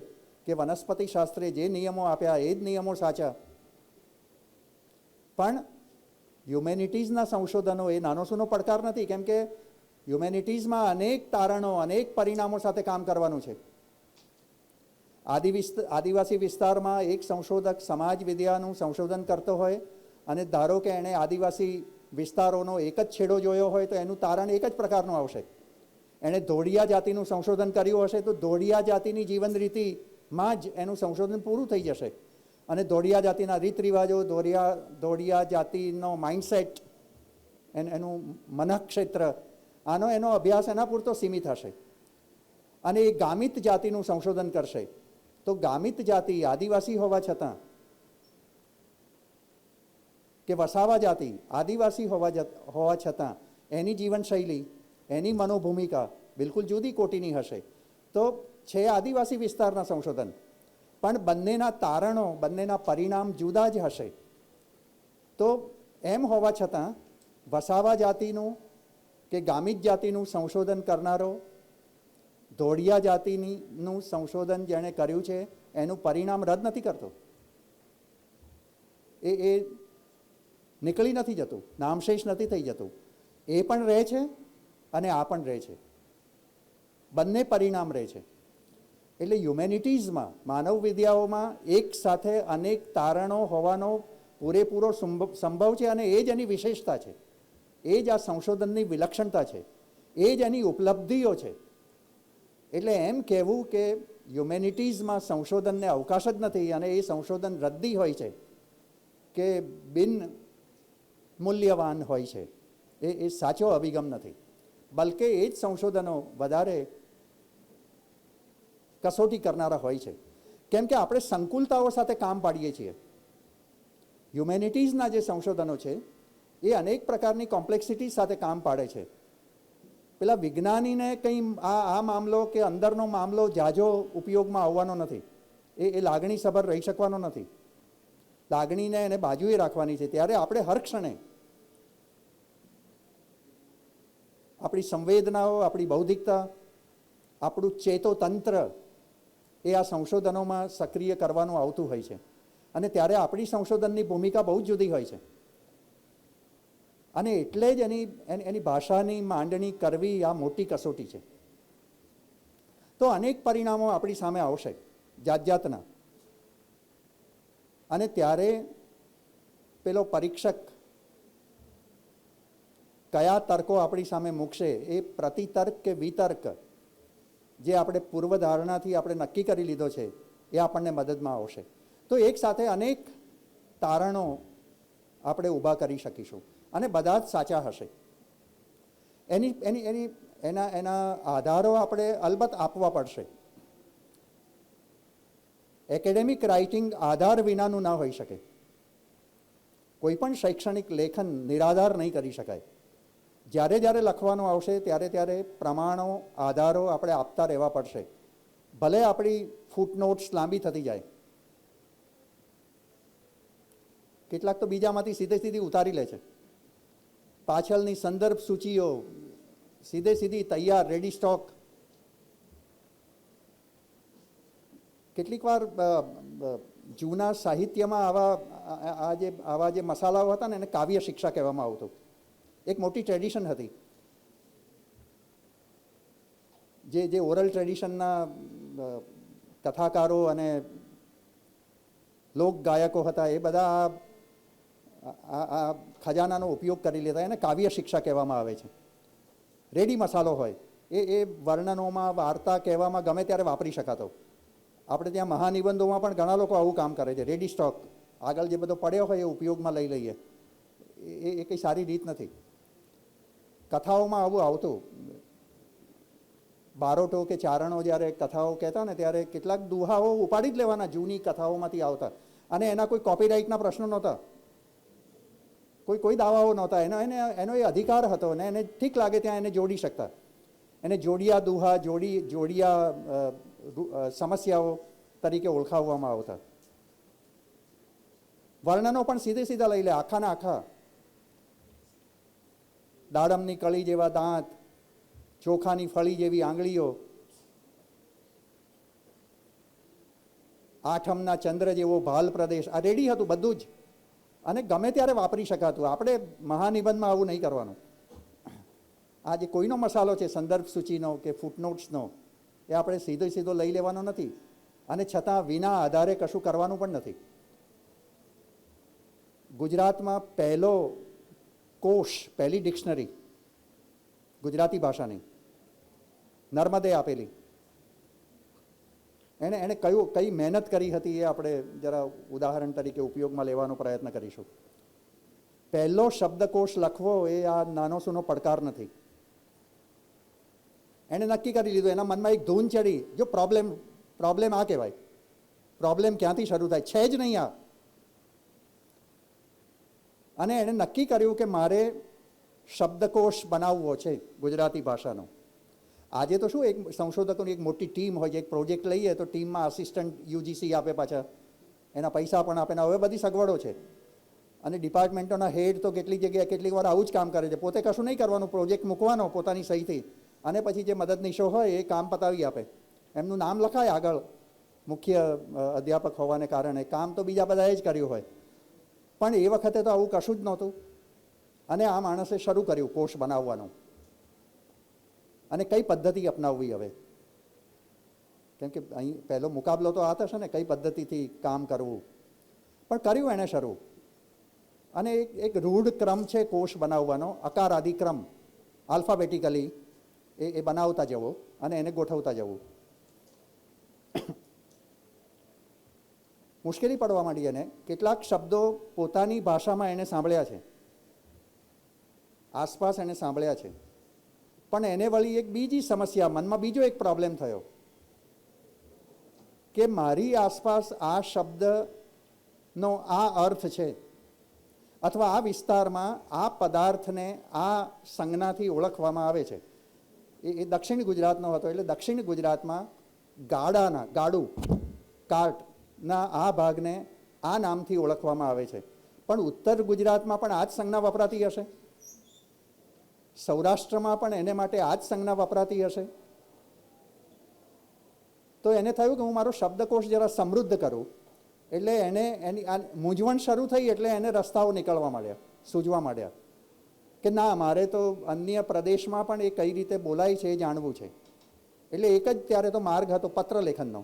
કે વનસ્પતિ શાસ્ત્રે જે નિયમો આપ્યા એ જ નિયમો સાચા. પણ હ્યુમેનિટીઝના સંશોધનો એ નાનો સૂનો પડકાર નથી, કેમ કે હ્યુમેનિટીઝમાં અનેક તારણો, અનેક પરિણામો સાથે કામ કરવાનું છે. આદિવાસી વિસ્તારમાં એક સંશોધક સમાજ વિદ્યાનું સંશોધન કરતો હોય અને ધારો કે એણે આદિવાસી વિસ્તારોનો એક જ છેડો જોયો હોય તો એનું તારણ એક જ પ્રકારનું આવશે. એણે ધોળિયા જાતિનું સંશોધન કર્યું હશે તો ધોળિયા જાતિની જીવન રીતિમાં જ એનું સંશોધન પૂરું થઈ જશે. અને ધોળિયા જાતિના રીત રિવાજો, ધોળિયા જાતિનો માઇન્ડસેટ, એનું મનઃક્ષેત્ર, એનો અભ્યાસ એના પૂરતો સીમિત હશે. અને એ ગામિત જાતિનું સંશોધન કરશે તો ગામિત જાતિ આદિવાસી હોવા છતાં કે વસાવા જાતિ આદિવાસી હોવા છતાં એની જીવનશૈલી, એની મનોભૂમિકા બિલકુલ જુદી કોટીની હશે. તો છે આદિવાસી વિસ્તારના સંશોધન, પણ બંનેના તારણો, બંનેના પરિણામ જુદા જ હશે. તો એમ હોવા છતાં વસાવા જાતિનું કે ગામિત જાતિનું સંશોધન કરનારો ધોળિયા જાતિનું સંશોધન જેણે કર્યું છે એનું પરિણામ રદ નથી કરતો. એ નીકળી નથી જતું, નામશેષ નથી થઈ જતું. એ પણ રહે છે અને આ પણ રહે છે, બંને પરિણામ રહે છે. એટલે હ્યુમેનિટીઝમાં, માનવ વિદ્યાઓમાં એક સાથે અનેક તારણો હોવાનો પૂરેપૂરો સંભવ છે અને એ જ એની વિશેષતા છે. એ જ આ સંશોધનની વિલક્ષણતા છે, એ જ એની ઉપલબ્ધિઓ છે. એટલે એમ કહેવું કે હ્યુમેનિટીઝમાં સંશોધનને અવકાશ જ નથી અને એ સંશોધન રદ્દી હોય છે કે બિન મૂલ્યવાન હોય છે, એ સાચો અભિગમ નથી. બલકે એ જ સંશોધનો વધારે કસોટી કરનારા હોય છે, કેમ કે આપણે સંકુલતાઓ સાથે કામ પાડીએ છીએ. હ્યુમેનિટીઝના જે સંશોધનો છે એ અનેક પ્રકારની કોમ્પ્લેક્સિટી સાથે કામ પાડે છે. પેલા વિજ્ઞાનીને કંઈ આ મામલો કે અંદરનો મામલો જાજો ઉપયોગમાં આવવાનો નથી, એ લાગણીસભર રહી શકવાનો નથી. લાગણીને એને બાજુએ રાખવાની છે. ત્યારે આપણે હર ક્ષણે આપણી સંવેદનાઓ, આપણી બૌદ્ધિકતા, આપણું ચેતોતંત્ર એ આ સંશોધનોમાં સક્રિય કરવાનું આવતું હોય છે. અને ત્યારે આપણી સંશોધનની ભૂમિકા બહુ જ જુદી હોય છે. અને એટલે જ એની ભાષાની માંડણી કરવી આ મોટી કસોટી છે. તો અનેક પરિણામો આપણી સામે આવશે, જાત જાતના. અને ત્યારે પેલો પરીક્ષક કયા તર્કો આપણી સામે મૂકશે, એ પ્રતિતર્ક કે વિતર્ક જે આપણે પૂર્વધારણાથી આપણે નક્કી કરી લીધો છે એ આપણને મદદમાં આવશે. તો એક સાથે અનેક તારણો આપણે ઊભા કરી શકીશું અને બધા જ સાચા હશે. એના આધારો આપણે અલબત્ત આપવા પડશે. એકેડેમિક રાઇટિંગ આધાર વિનાનું ના હોઈ શકે. કોઈ પણ શૈક્ષણિક લેખન નિરાધાર નહીં કરી શકાય. જ્યારે જ્યારે લખવાનું આવશે ત્યારે ત્યારે પ્રમાણો, આધારો આપણે આપતા રહેવા પડશે. ભલે આપણી ફૂટનોટ્સ લાંબી થતી જાય, કેટલાક તો બીજામાંથી સીધી ઉતારી લે છે. પાછળની સંદર્ભ સૂચિઓ સીધી તૈયાર, રેડી સ્ટોક. કેટલીક વાર જૂના સાહિત્યમાં આવા જે મસાલાઓ હતા ને એને કાવ્ય શિક્ષા કહેવામાં આવતું. એક મોટી ટ્રેડિશન હતી. જે ઓરલ ટ્રેડિશનના કથાકારો અને લોક ગાયકો હતા એ બધા આ ખજાનાનો ઉપયોગ કરી લેતા. એને કાવ્ય શિક્ષા કહેવામાં આવે છે. રેડી મસાલો હોય એ વર્ણનોમાં, વાર્તા કહેવામાં ગમે ત્યારે વાપરી શકાતો. આપણે ત્યાં મહાનિબંધોમાં પણ ઘણા લોકો આવું કામ કરે છે. રેડી સ્ટોક, આગળ જે બધો પડ્યો હોય એ ઉપયોગમાં લઈ લઈએ. એ કંઈ સારી રીત નથી. કથાઓમાં આવું આવતું. બારોટો કે ચારણો જ્યારે કથાઓ કહેતા ને ત્યારે કેટલાક દુહાઓ ઉપાડી જ લેવાના જૂની કથાઓમાંથી આવતા. અને એના કોઈ કોપીરાઇટના પ્રશ્નો નહોતા, કોઈ દાવાઓ નહોતા. એનો એ અધિકાર હતો ને એને ઠીક લાગે ત્યાં એને જોડી શકતા. એને જોડિયા દુહા, જોડિયા સમસ્યાઓ તરીકે ઓળખાવવામાં આવતા. વર્ણનો પણ સીધા લઈ લે, આખાના આખા. દાડમની કળી જેવા દાંત, ચોખાની ફળી જેવી આંગળીઓ, આઠમના ચંદ્ર જેવો ભાલ પ્રદેશ, આ રેડી હતું બધું જ, અને ગમે ત્યારે વાપરી શકાતું. આપણે મહાનિબંધમાં આવું નહીં કરવાનું. આ જે કોઈનો મસાલો છે સંદર્ભ સૂચિનો કે ફૂટનોટ્સનો, એ આપણે સીધો લઈ લેવાનો નથી, અને છતાં વિના આધારે કશું કરવાનું પણ નથી. ગુજરાતમાં પહેલો કોષ, પહેલી ડિક્શનરી ગુજરાતી ભાષાની નર્મદે આપેલી. એણે કઈ મહેનત કરી હતી એ આપણે જરા ઉદાહરણ તરીકે ઉપયોગમાં લેવાનો પ્રયત્ન કરીશું. પહેલો શબ્દકોશ લખવો એ આ નાનો સૂનો પડકાર નથી. એણે નક્કી કરી લીધું, એના મનમાં એક ધૂન ચડી, જો પ્રોબ્લેમ આ કહેવાય. પ્રોબ્લેમ ક્યાંથી શરૂ થાય? છે જ નહીં આ. અને એણે નક્કી કર્યું કે મારે શબ્દકોશ બનાવવો છે ગુજરાતી ભાષાનો. આજે તો શું, એક સંશોધકોની એક મોટી ટીમ હોય છે, એક પ્રોજેક્ટ લઈએ તો ટીમમાં આસિસ્ટન્ટ યુજીસી આપે, પાછા એના પૈસા પણ આપે, હવે બધી સગવડો છે. અને ડિપાર્ટમેન્ટોના હેડ તો કેટલીક જગ્યાએ કેટલીક વાર આવું જ કામ કરે છે. પોતે કશું નહીં કરવાનું, પ્રોજેક્ટ મૂકવાનો પોતાની સહીથી, અને પછી જે મદદનીશો હોય એ કામ પતાવી આપે. એમનું નામ લખાય આગળ, મુખ્ય અધ્યાપક હોવાને કારણે. કામ તો બીજા બધાએ જ કર્યું હોય, પણ એ વખતે તો આવું કશું જ નહોતું. અને આ માણસે શરૂ કર્યું કોષ બનાવવાનું. અને કઈ પદ્ધતિ અપનાવવી હવે, કેમ કે અહીં પહેલો મુકાબલો તો આ થશે ને, કઈ પદ્ધતિથી કામ કરવું. પણ કર્યું એણે શરૂ. અને એક રૂઢ ક્રમ છે કોષ બનાવવાનો, અકાર આદિ ક્રમ, આલ્ફાબેટિકલી એ બનાવતા જવો અને એને ગોઠવતા જવું. મુશ્કેલી પડવા માંડી એને. કેટલાક શબ્દો પોતાની ભાષામાં એને સાંભળ્યા છે, આસપાસ એને સાંભળ્યા છે, પણ એને વળી એક બીજી સમસ્યા, મનમાં બીજો એક પ્રોબ્લેમ થયો કે મારી આસપાસ આ શબ્દનો આ અર્થ છે, અથવા આ વિસ્તારમાં આ પદાર્થને આ સંજ્ઞાથી ઓળખવામાં આવે છે. એ દક્ષિણ ગુજરાતનો હતો, એટલે દક્ષિણ ગુજરાતમાં ગાડું, કાર્ટના આ ભાગને આ નામથી ઓળખવામાં આવે છે. પણ ઉત્તર ગુજરાતમાં પણ આ જ સંજ્ઞા વપરાતી હશે, સૌરાષ્ટ્રમાં પણ એને માટે આ જ સંજ્ઞા વપરાતી હશે. તો એને થયું કે હું મારો શબ્દકોશ જરા સમૃદ્ધ કરું. એટલે એની આ મૂંઝવણ શરૂ થઈ, એટલે એને રસ્તાઓ નીકળવા માંડ્યા, સૂઝવા માંડ્યા કે ના, મારે તો અન્ય પ્રદેશમાં પણ એ કઈ રીતે બોલાય છે એ જાણવું છે. એટલે એક જ ત્યારે તો માર્ગ હતો પત્ર લેખનનો.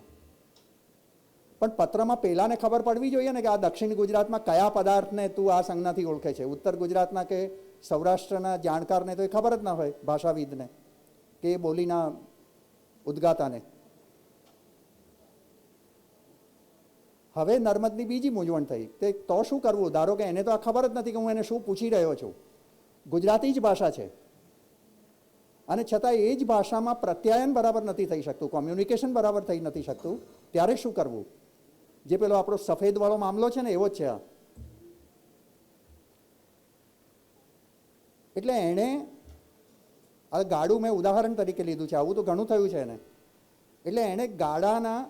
પણ પત્રમાં પહેલાને ખબર પડવી જોઈએ ને કે આ દક્ષિણ ગુજરાતમાં કયા પદાર્થને તું આ સંજ્ઞાથી ઓળખે છે. ઉત્તર ગુજરાતના કે સૌરાષ્ટ્રના જાણકારને તો એ ખબર જ ના હોય, ભાષાવિદને કે એ બોલીના ઉદ્ગાતાને. હવે નર્મદની બીજી મૂંઝવણ થઈ, તે તો શું કરવું? ધારો કે એને તો આ ખબર જ નથી કે હું એને શું પૂછી રહ્યો છું. ગુજરાતી જ ભાષા છે, અને છતાં એ જ ભાષામાં પ્રત્યાયન બરાબર નથી થઈ શકતું, કોમ્યુનિકેશન બરાબર થઈ નથી શકતું. ત્યારે શું કરવું? જે પેલો આપણો સફેદવાળો મામલો છે ને, એવો જ છે આ. એટલે એણે આ ગાડું મેં ઉદાહરણ તરીકે લીધું છે, આવું તો ઘણું થયું છે એને. એટલે એણે ગાડાના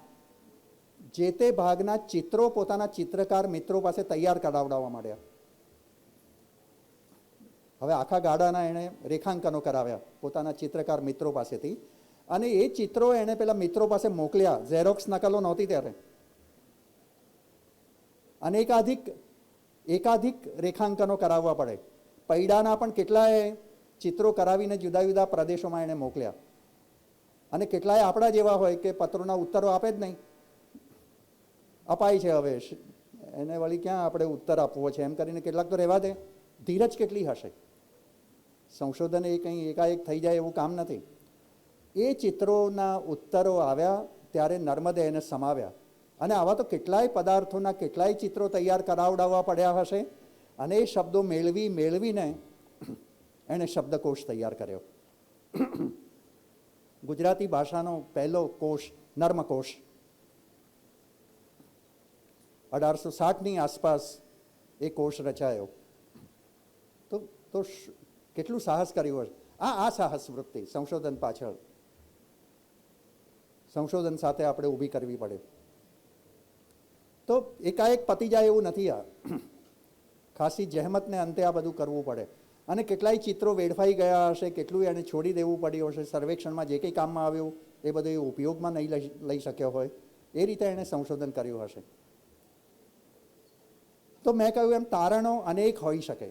જે તે ભાગના ચિત્રો પોતાના ચિત્રકાર મિત્રો પાસે તૈયાર કરાવડાવવા માંડ્યા. હવે આખા ગાડાના એણે રેખાંકનો કરાવ્યા પોતાના ચિત્રકાર મિત્રો પાસેથી, અને એ ચિત્રો એણે પેલા મિત્રો પાસે મોકલ્યા. ઝેરોક્સ નકલો નહોતી ત્યારે, અને એકાધિક રેખાંકનો કરાવવા પડે. પૈડાના પણ કેટલાય ચિત્રો કરાવીને જુદા જુદા પ્રદેશોમાં એણે મોકલ્યા. અને કેટલાય આપણા જેવા હોય કે પત્રોના ઉત્તરો આપે જ નહીં, અપાય છે. હવે એને વળી ક્યાં આપણે ઉત્તર આપવો છે એમ કરીને કેટલાક તો રહેવા દે. ધીરજ કેટલી હશે? સંશોધન એ કંઈ એકાએક થઈ જાય એવું કામ નથી. એ ચિત્રોના ઉત્તરો આવ્યા ત્યારે નર્મદે એને સમાવ્યા, અને આવા તો કેટલાય પદાર્થોના કેટલાય ચિત્રો તૈયાર કરાવડાવવા પડ્યા હશે. અને એ શબ્દો મેળવીને એણે શબ્દકોશ તૈયાર કર્યો. ગુજરાતી ભાષાનો પહેલો કોષ નર્મકોશ 1860ની આસપાસ એ કોષ રચાયો. તો કેટલું સાહસ કર્યું હશે. આ સાહસ વૃત્તિ સંશોધન પાછળ, સંશોધન સાથે આપણે ઊભી કરવી પડે. તો એકાએક પતી જાય એવું નથી. આ ખાસી જહેમતને અંતે આ બધું કરવું પડે. અને કેટલાય ચિત્રો વેડફાઈ ગયા હશે, કેટલું એને છોડી દેવું પડ્યું હશે, સર્વેક્ષણમાં જે કંઈ કામમાં આવ્યું એ બધું એ ઉપયોગમાં નહીં લઈ શક્યો હોય, એ રીતે એણે સંશોધન કર્યું હશે. તો મેં કહ્યું એમ તારણો અનેક હોઈ શકે,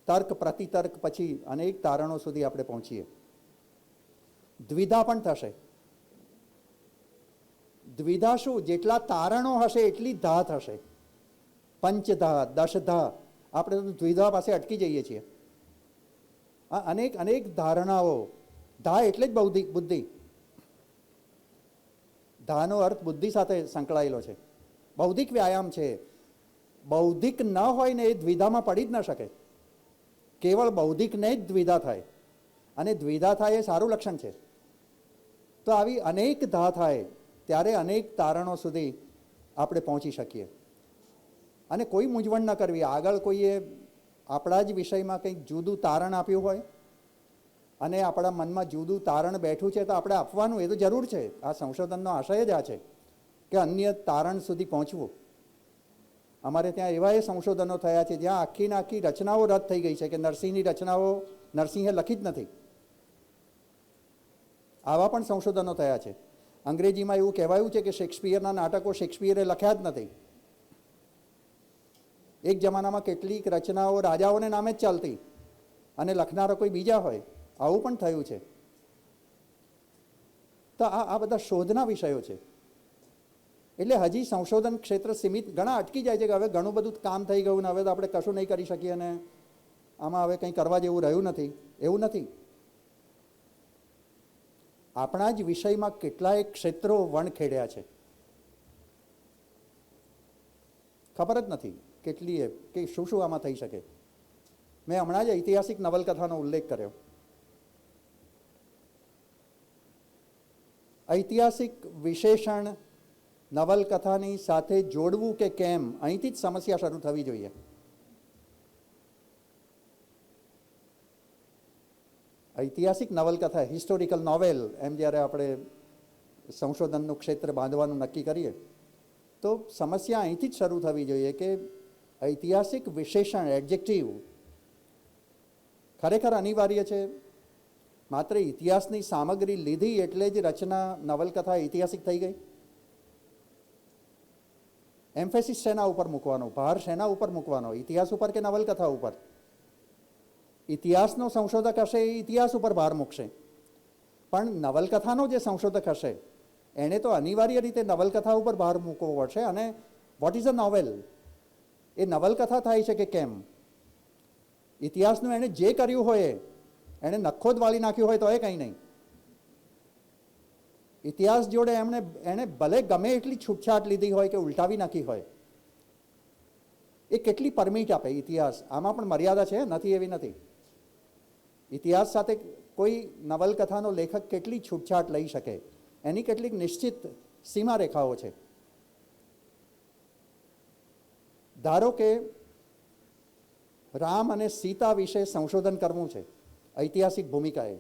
તર્ક પ્રતિતર્ક પછી અનેક તારણો સુધી આપણે પહોંચીએ. દ્વિધા પણ થશે. દ્વિધા શું? જેટલા તારણો હશે એટલી ધા થશે. પંચધા, દશધા, આપણે તો દ્વિધા પાસે અટકી જઈએ છીએ. આ અનેક અનેક ધારણાઓ, ધા એટલે જ બુદ્ધિ. ધાનો અર્થ બુદ્ધિ સાથે સંકળાયેલો છે, બૌદ્ધિક વ્યાયામ છે. બૌદ્ધિક ન હોય ને એ દ્વિધામાં પડી જ ન શકે. કેવળ બૌદ્ધિકને જ દ્વિધા થાય, અને દ્વિધા થાય એ સારું લક્ષણ છે. તો આવી અનેક ધા થાય ત્યારે અનેક તારણો સુધી આપણે પહોંચી શકીએ. અને કોઈ મૂંઝવણ ન કરવી. આગળ કોઈએ આપણા જ વિષયમાં કંઈક જુદું તારણ આપ્યું હોય અને આપણા મનમાં જુદું તારણ બેઠું છે તો આપણે આપવાનું, એ તો જરૂર છે. આ સંશોધનનો આશય જ આ છે કે અન્ય તારણ સુધી પહોંચવું. અમારે ત્યાં એવા એ સંશોધનો થયા છે જ્યાં આખી આખી રચનાઓ રદ થઈ ગઈ છે કે નરસિંહની રચનાઓ નરસિંહે લખી જ નથી. આવા પણ સંશોધનો થયા છે. અંગ્રેજીમાં એવું કહેવાયું છે કે શેક્સપિયરના નાટકો શેક્સપિયરે લખ્યા જ નથી. એક જમાનામાં કેટલીક રચનાઓ રાજાઓને નામે જ ચાલતી અને લખનારા કોઈ બીજા હોય, આવું પણ થયું છે. તો આ બધા શોધના વિષયો છે. એટલે હજી સંશોધન ક્ષેત્ર સીમિત, ઘણા અટકી જાય છે કે હવે ઘણું બધું કામ થઈ ગયું ને હવે તો આપણે કશું નહીં કરી શકીએ અને આમાં હવે કંઈ કરવા જેવું રહ્યું નથી. એવું નથી. આપણા જ વિષયમાં કેટલાય ક્ષેત્રો વણખેડ્યા છે, ખબર જ નથી કેટલીય કે શું શું આમાં થઈ શકે. મેં હમણાં જ ઐતિહાસિક નવલકથાનો ઉલ્લેખ કર્યો. ઐતિહાસિક વિશેષણ નવલકથાની સાથે જોડવું કે કેમ, અહીંથી જ સમસ્યા શરૂ થવી જોઈએ. ઐતિહાસિક નવલકથા, હિસ્ટોરિકલ નોવેલ, એમ જ્યારે આપણે સંશોધનનું ક્ષેત્ર બાંધવાનું નક્કી કરીએ તો સમસ્યા અહીંથી જ શરૂ થવી જોઈએ કે ઐતિહાસિક વિશેષણ, એડજેક્ટિવ ખરેખર અનિવાર્ય છે. માત્ર ઇતિહાસની સામગ્રી લીધી એટલે જ રચના નવલકથા ઐતિહાસિક થઈ ગઈ? એમ્ફેસિસ શેના ઉપર મૂકવાનો, ભાર શેના ઉપર મૂકવાનો, ઇતિહાસ ઉપર કે નવલકથા ઉપર? ઇતિહાસનો સંશોધક હશે એ ઇતિહાસ ઉપર ભાર મૂકશે, પણ નવલકથાનો જે સંશોધક હશે એણે તો અનિવાર્ય રીતે નવલકથા ઉપર ભાર મૂકવો પડશે. અને વોટ ઇઝ અ નોવેલ? એ નવલકથા થાય છે કે કેમ? ઇતિહાસનું એણે જે કર્યું હોય એણે નખો જ વાળી નાખ્યું હોય તો એ કંઈ નહીં. ઇતિહાસ જોડે એણે ભલે ગમે એટલી છૂટછાટ લીધી હોય કે ઉલટાવી નાખી હોય, એ કેટલી પરમિટ આપે ઇતિહાસ? આમાં પણ મર્યાદા છે, નથી એવી નથી. ઇતિહાસ સાથે કોઈ નવલકથાનો લેખક કેટલી છૂટછાટ લઈ શકે, એની કેટલીક નિશ્ચિત સીમા રેખાઓ છે. ધારો કે રામ અને સીતા વિશે સંશોધન કરવું છે ઐતિહાસિક ભૂમિકાએ,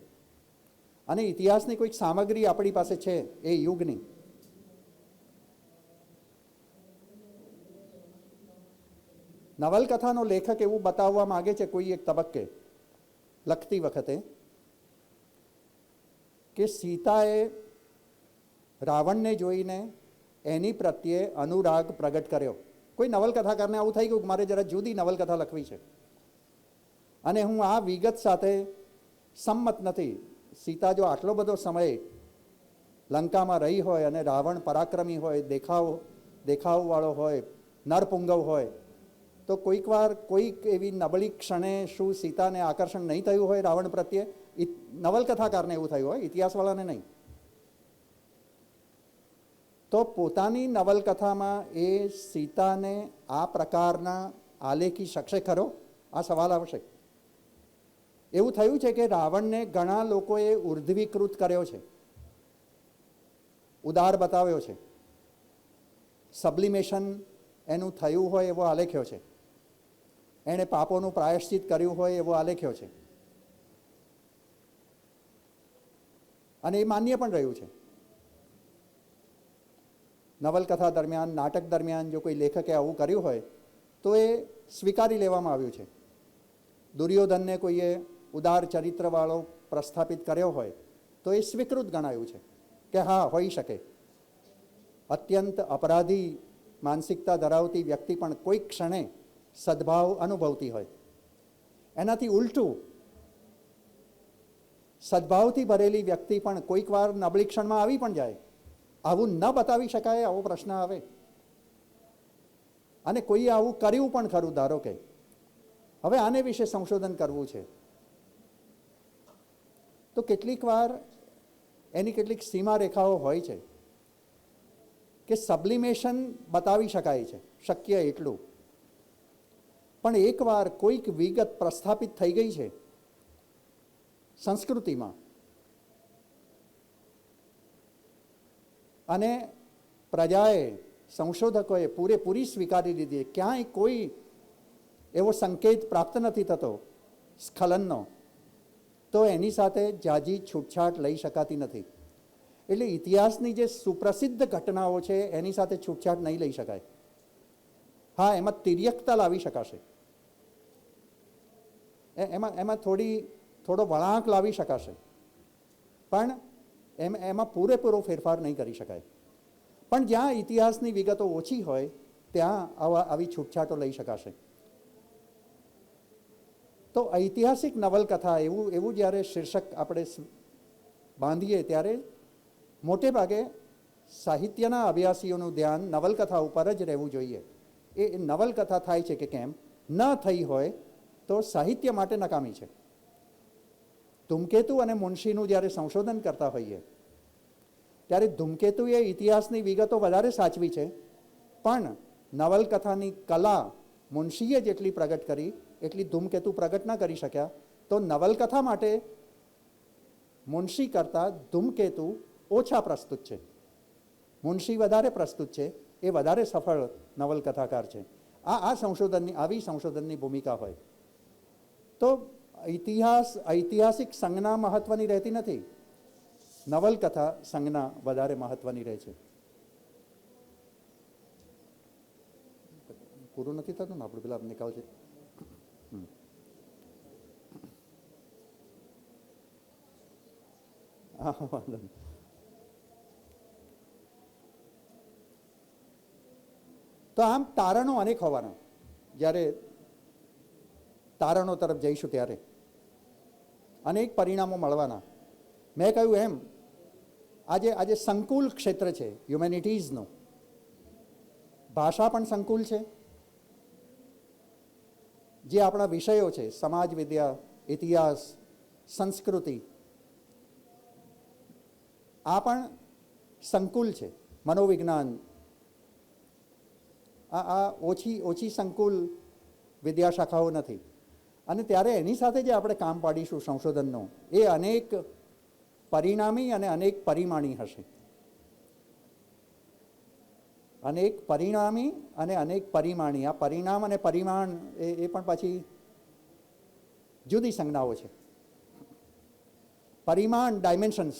અને ઇતિહાસની કોઈક સામગ્રી આપણી પાસે છે એ યુગની. નવલકથાનો લેખક એવું બતાવવા માગે છે કોઈ એક તબક્કે લખતી વખતે કે સીતાએ રાવણને જોઈને એની પ્રત્યે અનુરાગ પ્રગટ કર્યો. કોઈ નવલકથાકારને આવું થઈ ગયું કે મારે જરા જુદી નવલકથા લખવી છે અને હું આ વિગત સાથે સંમત નથી. સીતા જો આટલો બધો સમય લંકામાં રહી હોય અને રાવણ પરાક્રમી હોય, દેખાવવાળો હોય, નરપુંગવ હોય, તો કોઈક વાર કોઈક એવી નબળી ક્ષણે શું સીતાને આકર્ષણ નહીં થયું હોય રાવણ પ્રત્યે? નવલકથાકારને એવું થયું હોય, ઇતિહાસવાળાને નહીં. તો પોતાની નવલકથામાં એ સીતાને આ પ્રકારના આલેખી શકશે ખરો? આ સવાલ આવશે. એવું થયું છે કે રાવણને ઘણા લોકોએ ઉર્ધ્વીકૃત કર્યો છે, ઉદાર બતાવ્યો છે, સબ્લિમેશન એનું થયું હોય એવો આલેખ્યો છે, એણે પાપોનું પ્રાયશ્ચિત કર્યું હોય એવો આલેખ્યો છે, અને એ માન્ય પણ રહ્યું છે. નવલકથા દરમિયાન, નાટક દરમિયાન જો કોઈ લેખકે આવું કર્યું હોય તો એ સ્વીકારી લેવામાં આવ્યું છે. દુર્યોધનને કોઈએ ઉદાર ચરિત્રવાળો પ્રસ્થાપિત કર્યો હોય તો એ સ્વીકૃત ગણાયું છે કે હા હોઈ શકે. અત્યંત અપરાધી માનસિકતા ધરાવતી વ્યક્તિ પણ કોઈક ક્ષણે સદ્ભાવ અનુભવતી હોય. એનાથી ઉલટું સદ્ભાવથી ભરેલી વ્યક્તિ પણ કોઈક વાર નબળી ક્ષણમાં આવી પણ જાય. આવું ન બતાવી શકાય આવો પ્રશ્ન આવે. અને કોઈએ આવું કર્યું પણ ખરું, ધારો કે હવે આને વિશે સંશોધન કરવું છે તો કેટલીક વાર એની કેટલીક સીમારેખાઓ હોય છે કે સબ્લિમેશન બતાવી શકાય છે શક્ય એટલું, પણ એકવાર કોઈક વિગત પ્રસ્થાપિત થઈ ગઈ છે સંસ્કૃતિમાં અને પ્રજાએ, સંશોધકોએ પૂરેપૂરી સ્વીકારી લીધી, ક્યાંય કોઈ એવો સંકેત પ્રાપ્ત નથી થતો સ્ખલનનો, તો એની સાથે જાજી છૂટછાટ લઈ શકાતી નથી. એટલે ઇતિહાસની જે સુપ્રસિદ્ધ ઘટનાઓ છે એની સાથે છૂટછાટ નહીં લઈ શકાય. હા, એમાં તિર્યકતા લાવી શકાશે, એમાં થોડો વળાંક લાવી શકાશે, પણ એમાં પૂરેપૂરો ફેરફાર નહીં કરી શકાય. પણ જ્યાં ઇતિહાસની વિગતો ઓછી હોય ત્યાં આવી છૂટછાટો લઈ શકાશે. તો ઐતિહાસિક નવલકથા એવું જ્યારે શીર્ષક આપણે બાંધીએ ત્યારે મોટે ભાગે સાહિત્યના અભ્યાસીઓનું ધ્યાન નવલકથા ઉપર જ રહેવું જોઈએ. એ નવલકથા થાય છે કે કેમ, ન થઈ હોય તો સાહિત્ય માટે નકામી છે. ધૂમકેતુ અને મુનશીનું જ્યારે સંશોધન કરતા હોઈએ ત્યારે ધૂમકેતુએ ઇતિહાસની વિગતો વધારે સાચવી છે, પણ નવલકથાની કલા મુનશીએ જેટલી પ્રગટ કરી એટલી ધૂમકેતુ પ્રગટ ન કરી શક્યા. તો નવલકથા માટે મુનશી કરતાં ધૂમકેતુ ઓછા પ્રસ્તુત છે. મુનશી વધારે પ્રસ્તુત છે, એ વધારે સફળ નવલકથાકાર છે. આવી સંશોધનની ભૂમિકા હોય તો ઐતિહાસિક સંજ્ઞા મહત્વની રહેતી નથી, નવલકથા સંજ્ઞા વધારે મહત્વની રહે છે. પૂરું નથી થતું ને આપણું પેલા નિકાલ છે. તો આમ તારણો અનેક હોવાના. જ્યારે તારણો તરફ જઈશું ત્યારે અનેક પરિણામો મળવાના. મેં કહ્યું એમ આજે સંકુલ ક્ષેત્ર છે હ્યુમેનિટીઝનું. ભાષા પણ સંકુલ છે. જે આપણા વિષયો છે સમાજ વિદ્યા, ઇતિહાસ, સંસ્કૃતિ, આ પણ સંકુલ છે. મનોવિજ્ઞાન, આ ઓછી સંકુલ વિદ્યાશાખાઓ નથી. અને ત્યારે એની સાથે જે આપણે કામ પાડીશું સંશોધનનું, એ અનેક પરિણામી અને અનેક પરિમાણી હશે. અનેક પરિણામી અને અનેક પરિમાણી. આ પરિણામ અને પરિમાણ એ પણ પાછી જુદી સંજ્ઞાઓ છે. પરિમાણ ડાયમેન્શન્સ,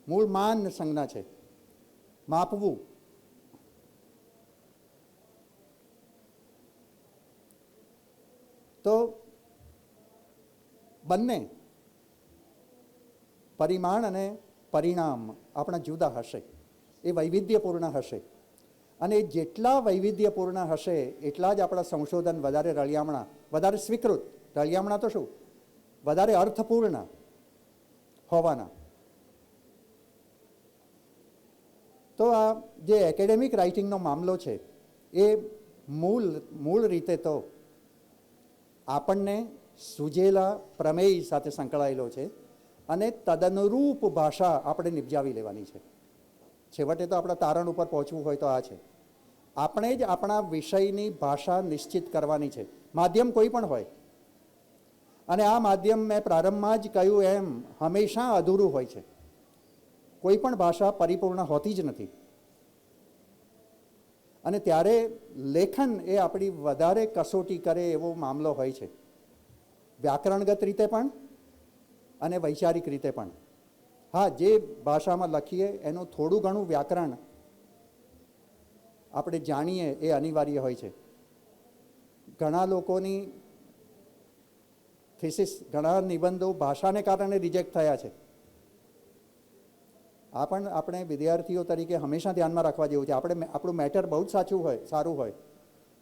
મૂળ માન સંજ્ઞા છે, માપવું. તો બંને પરિમાણ અને પરિણામ આપણા જુદા હશે, એ વૈવિધ્યપૂર્ણ હશે. અને જેટલા વૈવિધ્યપૂર્ણ હશે એટલા જ આપણા સંશોધન વધારે રળિયામણા, વધારે સ્વીકૃત, રળિયામણા તો શું, વધારે અર્થપૂર્ણ હોવાના. તો આ જે એકેડેમિક રાઇટિંગનો મામલો છે એ મૂળ રીતે તો આપણને સૂજેલા પ્રમેય સાથે સંકળાયેલો છે અને તદનુરૂપ ભાષા આપણે નિપજાવી લેવાની છે. છેવટે તો આપણા તારણ ઉપર પહોંચવું હોય તો આ છે. આપણે જ આપણા વિષયની ભાષા નિશ્ચિત કરવાની છે, માધ્યમ કોઈ પણ હોય. અને આ માધ્યમ મેં પ્રારંભમાં જ કહ્યું એમ હંમેશા અધૂરું હોય છે. કોઈ પણ ભાષા પરિપૂર્ણ હોતી જ નથી. અને ત્યારે લેખન એ આપણી વધારે કસોટી કરે એવો મામલો હોય છે, વ્યાકરણગત રીતે પણ અને વૈચારિક રીતે પણ. હા, જે ભાષામાં લખીએ એનું થોડું ઘણું વ્યાકરણ આપણે જાણીએ એ અનિવાર્ય હોય છે. ઘણા લોકોની થીસીસ, ઘણા નિબંધો ભાષાને કારણે રિજેક્ટ થયા છે. આ પણ આપણે વિદ્યાર્થીઓ તરીકે હંમેશા ધ્યાનમાં રાખવા જેવું છે. આપણું મેટર બહુ જ સારું હોય,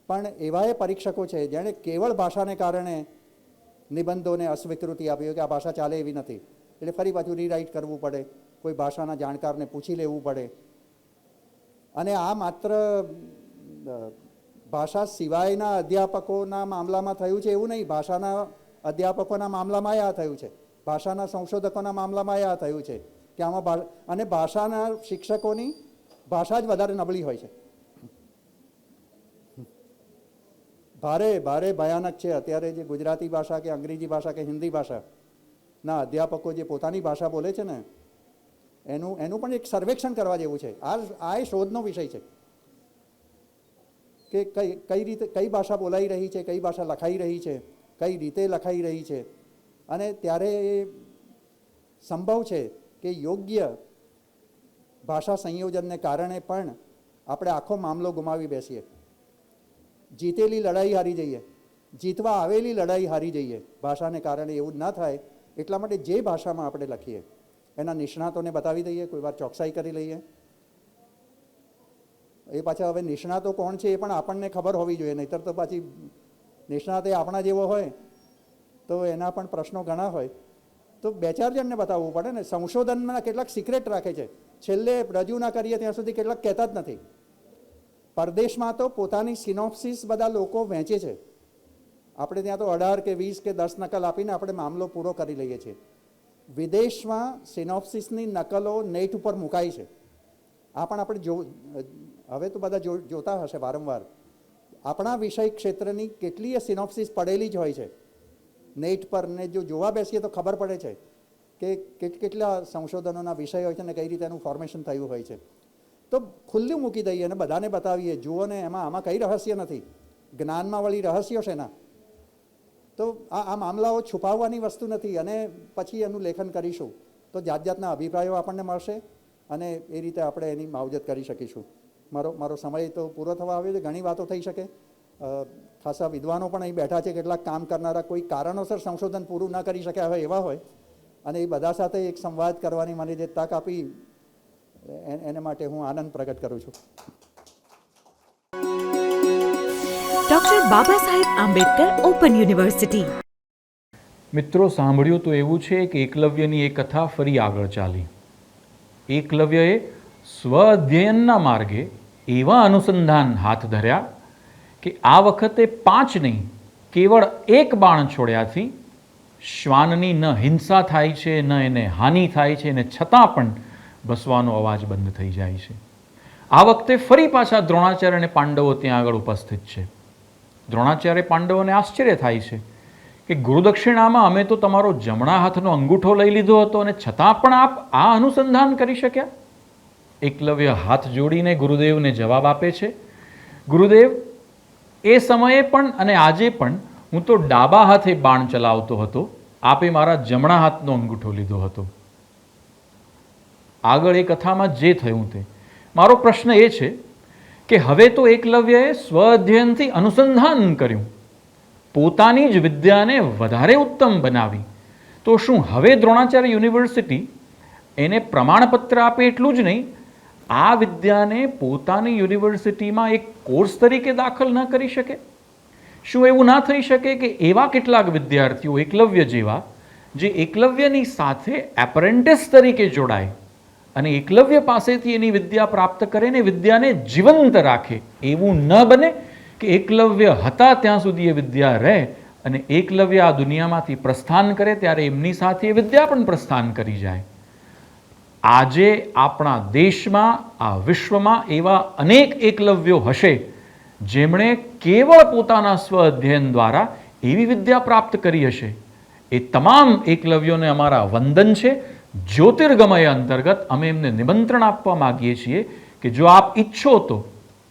પણ એવાય પરીક્ષકો છે જેણે કેવળ ભાષાને કારણે નિબંધોને અસ્વીકૃતિ આપી હોય કે આ ભાષા ચાલે એવી નથી, એટલે ફરી પાછું રીરાઇટ કરવું પડે, કોઈ ભાષાના જાણકારને પૂછી લેવું પડે. અને આ માત્ર ભાષા સિવાયના અધ્યાપકોના મામલામાં થયું છે એવું નહીં. ભાષાના અધ્યાપકોના મામલામાં આ થયું છે, ભાષાના સંશોધકોના મામલામાં આ થયું છે કે આમાં અને ભાષાના શિક્ષકોની ભાષા જ વધારે નબળી હોય છે. ભારે ભયાનક છે અત્યારે જે ગુજરાતી ભાષા કે અંગ્રેજી ભાષા કે હિન્દી ભાષાના અધ્યાપકો જે પોતાની ભાષા બોલે છે ને, એનું પણ એક સર્વેક્ષણ કરવા જેવું છે. આ એ શોધનો વિષય છે કે કઈ રીતે કઈ ભાષા બોલાઈ રહી છે, કઈ ભાષા લખાઈ રહી છે, કઈ રીતે લખાઈ રહી છે. અને ત્યારે એ સંભવ છે કે યોગ્ય ભાષા સંયોજનને કારણે પણ આપણે આખો મામલો ગુમાવી બેસીએ, જીતેલી લડાઈ હારી જઈએ, જીતવા આવેલી લડાઈ હારી જઈએ ભાષાને કારણે. એવું ન થાય એટલા માટે જે ભાષામાં આપણે લખીએ એના નિષ્ણાતોને બતાવી દઈએ, કોઈ વાર ચોકસાઈ કરી લઈએ. એ પાછા હવે નિષ્ણાતો કોણ છે એ પણ આપણને ખબર હોવી જોઈએ, નહીંતર તો પાછી નિષ્ણાત એ આપણા જેવો હોય તો એના પણ પ્રશ્નો ઘણા હોય. તો 2-4 જણને બતાવવું પડે ને. સંશોધનમાં કેટલાક સિક્રેટ રાખે છે, છેલ્લે રજૂ ના કરીએ ત્યાં સુધી કેટલાક કહેતા જ નથી. પરદેશમાં તો પોતાની સિનોપ્સિસ બધા લોકો વહેંચે છે, આપણે ત્યાં તો 18 કે 20 કે 10 નકલ આપીને આપણે મામલો પૂરો કરી લઈએ છીએ. વિદેશમાં સિનોપ્સિસની નકલો નેટ ઉપર મુકાય છે. આ પણ આપણે હવે તો બધા જોતા હશે વારંવાર. આપણા વિષય ક્ષેત્રની કેટલીય સિનોપ્સિસ પડેલી જ હોય છે નેટ પર, ને જો જોવા બેસીએ તો ખબર પડે છે કે કેટલા સંશોધનોના વિષય હોય છે ને કઈ રીતે એનું ફોર્મેશન થયું હોય છે. તો ખુલ્લું મૂકી દઈએ અને બધાને બતાવીએ, જુઓ ને આમાં કંઈ રહસ્ય નથી, જ્ઞાનમાં વળી રહસ્યો છે ના. તો આ મામલાઓ છુપાવવાની વસ્તુ નથી. અને પછી એનું લેખન કરીશું તો જાતના અભિપ્રાયો આપણને મળશે અને એ રીતે આપણે એની માવજત કરી શકીશું. મારો સમય તો પૂરો થવા આવ્યો છે. ઘણી વાતો થઈ શકે. ખાસા વિદ્વાનો પણ અહીં બેઠા છે, કેટલાક કામ કરનારા, કોઈ કારણોસર સંશોધન પૂરું ન કરી શક્યા હોય એવા હોય, અને એ બધા સાથે એક સંવાદ કરવાની મને જે તક આપી એને માટે હું આનંદ પ્રગટ કરું છું. Doctor Baba Saheb Ambedkar open university. મિત્રો, સાંભળ્યું તો એવું છે કે એકલવ્યની એ કથા ફરી આગળ ચાલી. એકલવ્યએ સ્વ અધ્યયનના માર્ગે એવા અનુસંધાન હાથ ધર્યા કે આ વખતે 5 નહીં, કેવળ 1 બાણ છોડ્યાથી શ્વાનની ન હિંસા થાય છે, ન એને હાનિ થાય છે, ને છતાં પણ બસવાનો અવાજ બંધ થઈ જાય છે. આ વખતે ફરી પાછા દ્રોણાચાર્ય અને પાંડવો ત્યાં આગળ ઉપસ્થિત છે. દ્રોણાચાર્ય પાંડવોને આશ્ચર્ય થાય છે કે ગુરુદક્ષિણામાં અમે તો તમારો જમણા હાથનો અંગૂઠો લઈ લીધો હતો અને છતાં પણ આપ આ અનુસંધાન કરી શક્યા. એકલવ્ય હાથ જોડીને ગુરુદેવને જવાબ આપે છે, ગુરુદેવ, એ સમયે પણ અને આજે પણ હું તો ડાબા હાથે બાણ ચલાવતો હતો, આપે મારા જમણા હાથનો અંગૂઠો લીધો હતો. આગળ એ કથામાં જે થયું તે મારો પ્રશ્ન એ છે કે હવે તો એકલવ્યએ સ્વ અધ્યયનથી અનુસંધાન કર્યું, પોતાની જ વિદ્યાને વધારે ઉત્તમ બનાવી, તો શું હવે દ્રોણાચાર્ય યુનિવર્સિટી એને પ્રમાણપત્ર આપે એટલું જ નહીં, આ વિદ્યાને પોતાની યુનિવર્સિટીમાં એક કોર્સ તરીકે દાખલ ન કરી શકે? શું એવું ના થઈ શકે કે એવા કેટલાક વિદ્યાર્થીઓ એકલવ્ય જેવા, જે એકલવ્યની સાથે એપ્રેન્ટિસ તરીકે જોડાય અને એકલવ્ય પાસેથી એની વિદ્યા પ્રાપ્ત કરે ને વિદ્યાને જીવંત રાખે? એવું ન બને કે એકલવ્ય હતા ત્યાં સુધી એ વિદ્યા રહે અને એકલવ્ય આ દુનિયામાંથી પ્રસ્થાન કરે ત્યારે એમની સાથે એ વિદ્યા પણ પ્રસ્થાન કરી જાય. આજે આપણા દેશમાં, આ વિશ્વમાં એવા અનેક એકલવ્યો હશે જેમણે કેવળ પોતાના સ્વ અધ્યયન દ્વારા એવી વિદ્યા પ્રાપ્ત કરી હશે. એ તમામ એકલવ્યોને અમારા વંદન છે. જ્યોતિર્ગમય અંતર્ગત અમે એમને નિમંત્રણ આપવા માગીએ છીએ કે જો આપ ઈચ્છો તો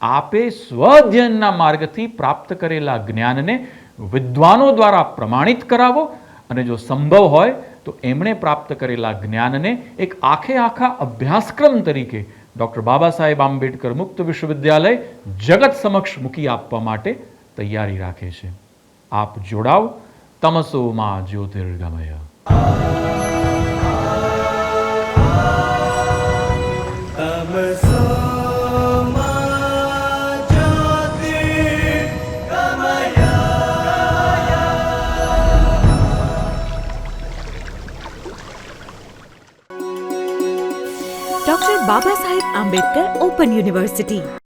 આપે સ્વ અધ્યયનના માર્ગથી પ્રાપ્ત કરેલા જ્ઞાનને વિદ્વાનો દ્વારા પ્રમાણિત કરાવો અને જો સંભવ હોય તો એમણે પ્રાપ્ત કરેલા જ્ઞાનને એક આખા અભ્યાસક્રમ તરીકે ડૉક્ટર બાબા સાહેબ આંબેડકર મુક્ત વિશ્વવિદ્યાલય જગત સમક્ષ મૂકી આપવા માટે તૈયારી રાખે છે. આપ જોડાવ તમસો માં જ્યોતિર્ગમય. तमसो मा ज्योतिर्गमय. Doctor Baba Saheb Ambedkar open university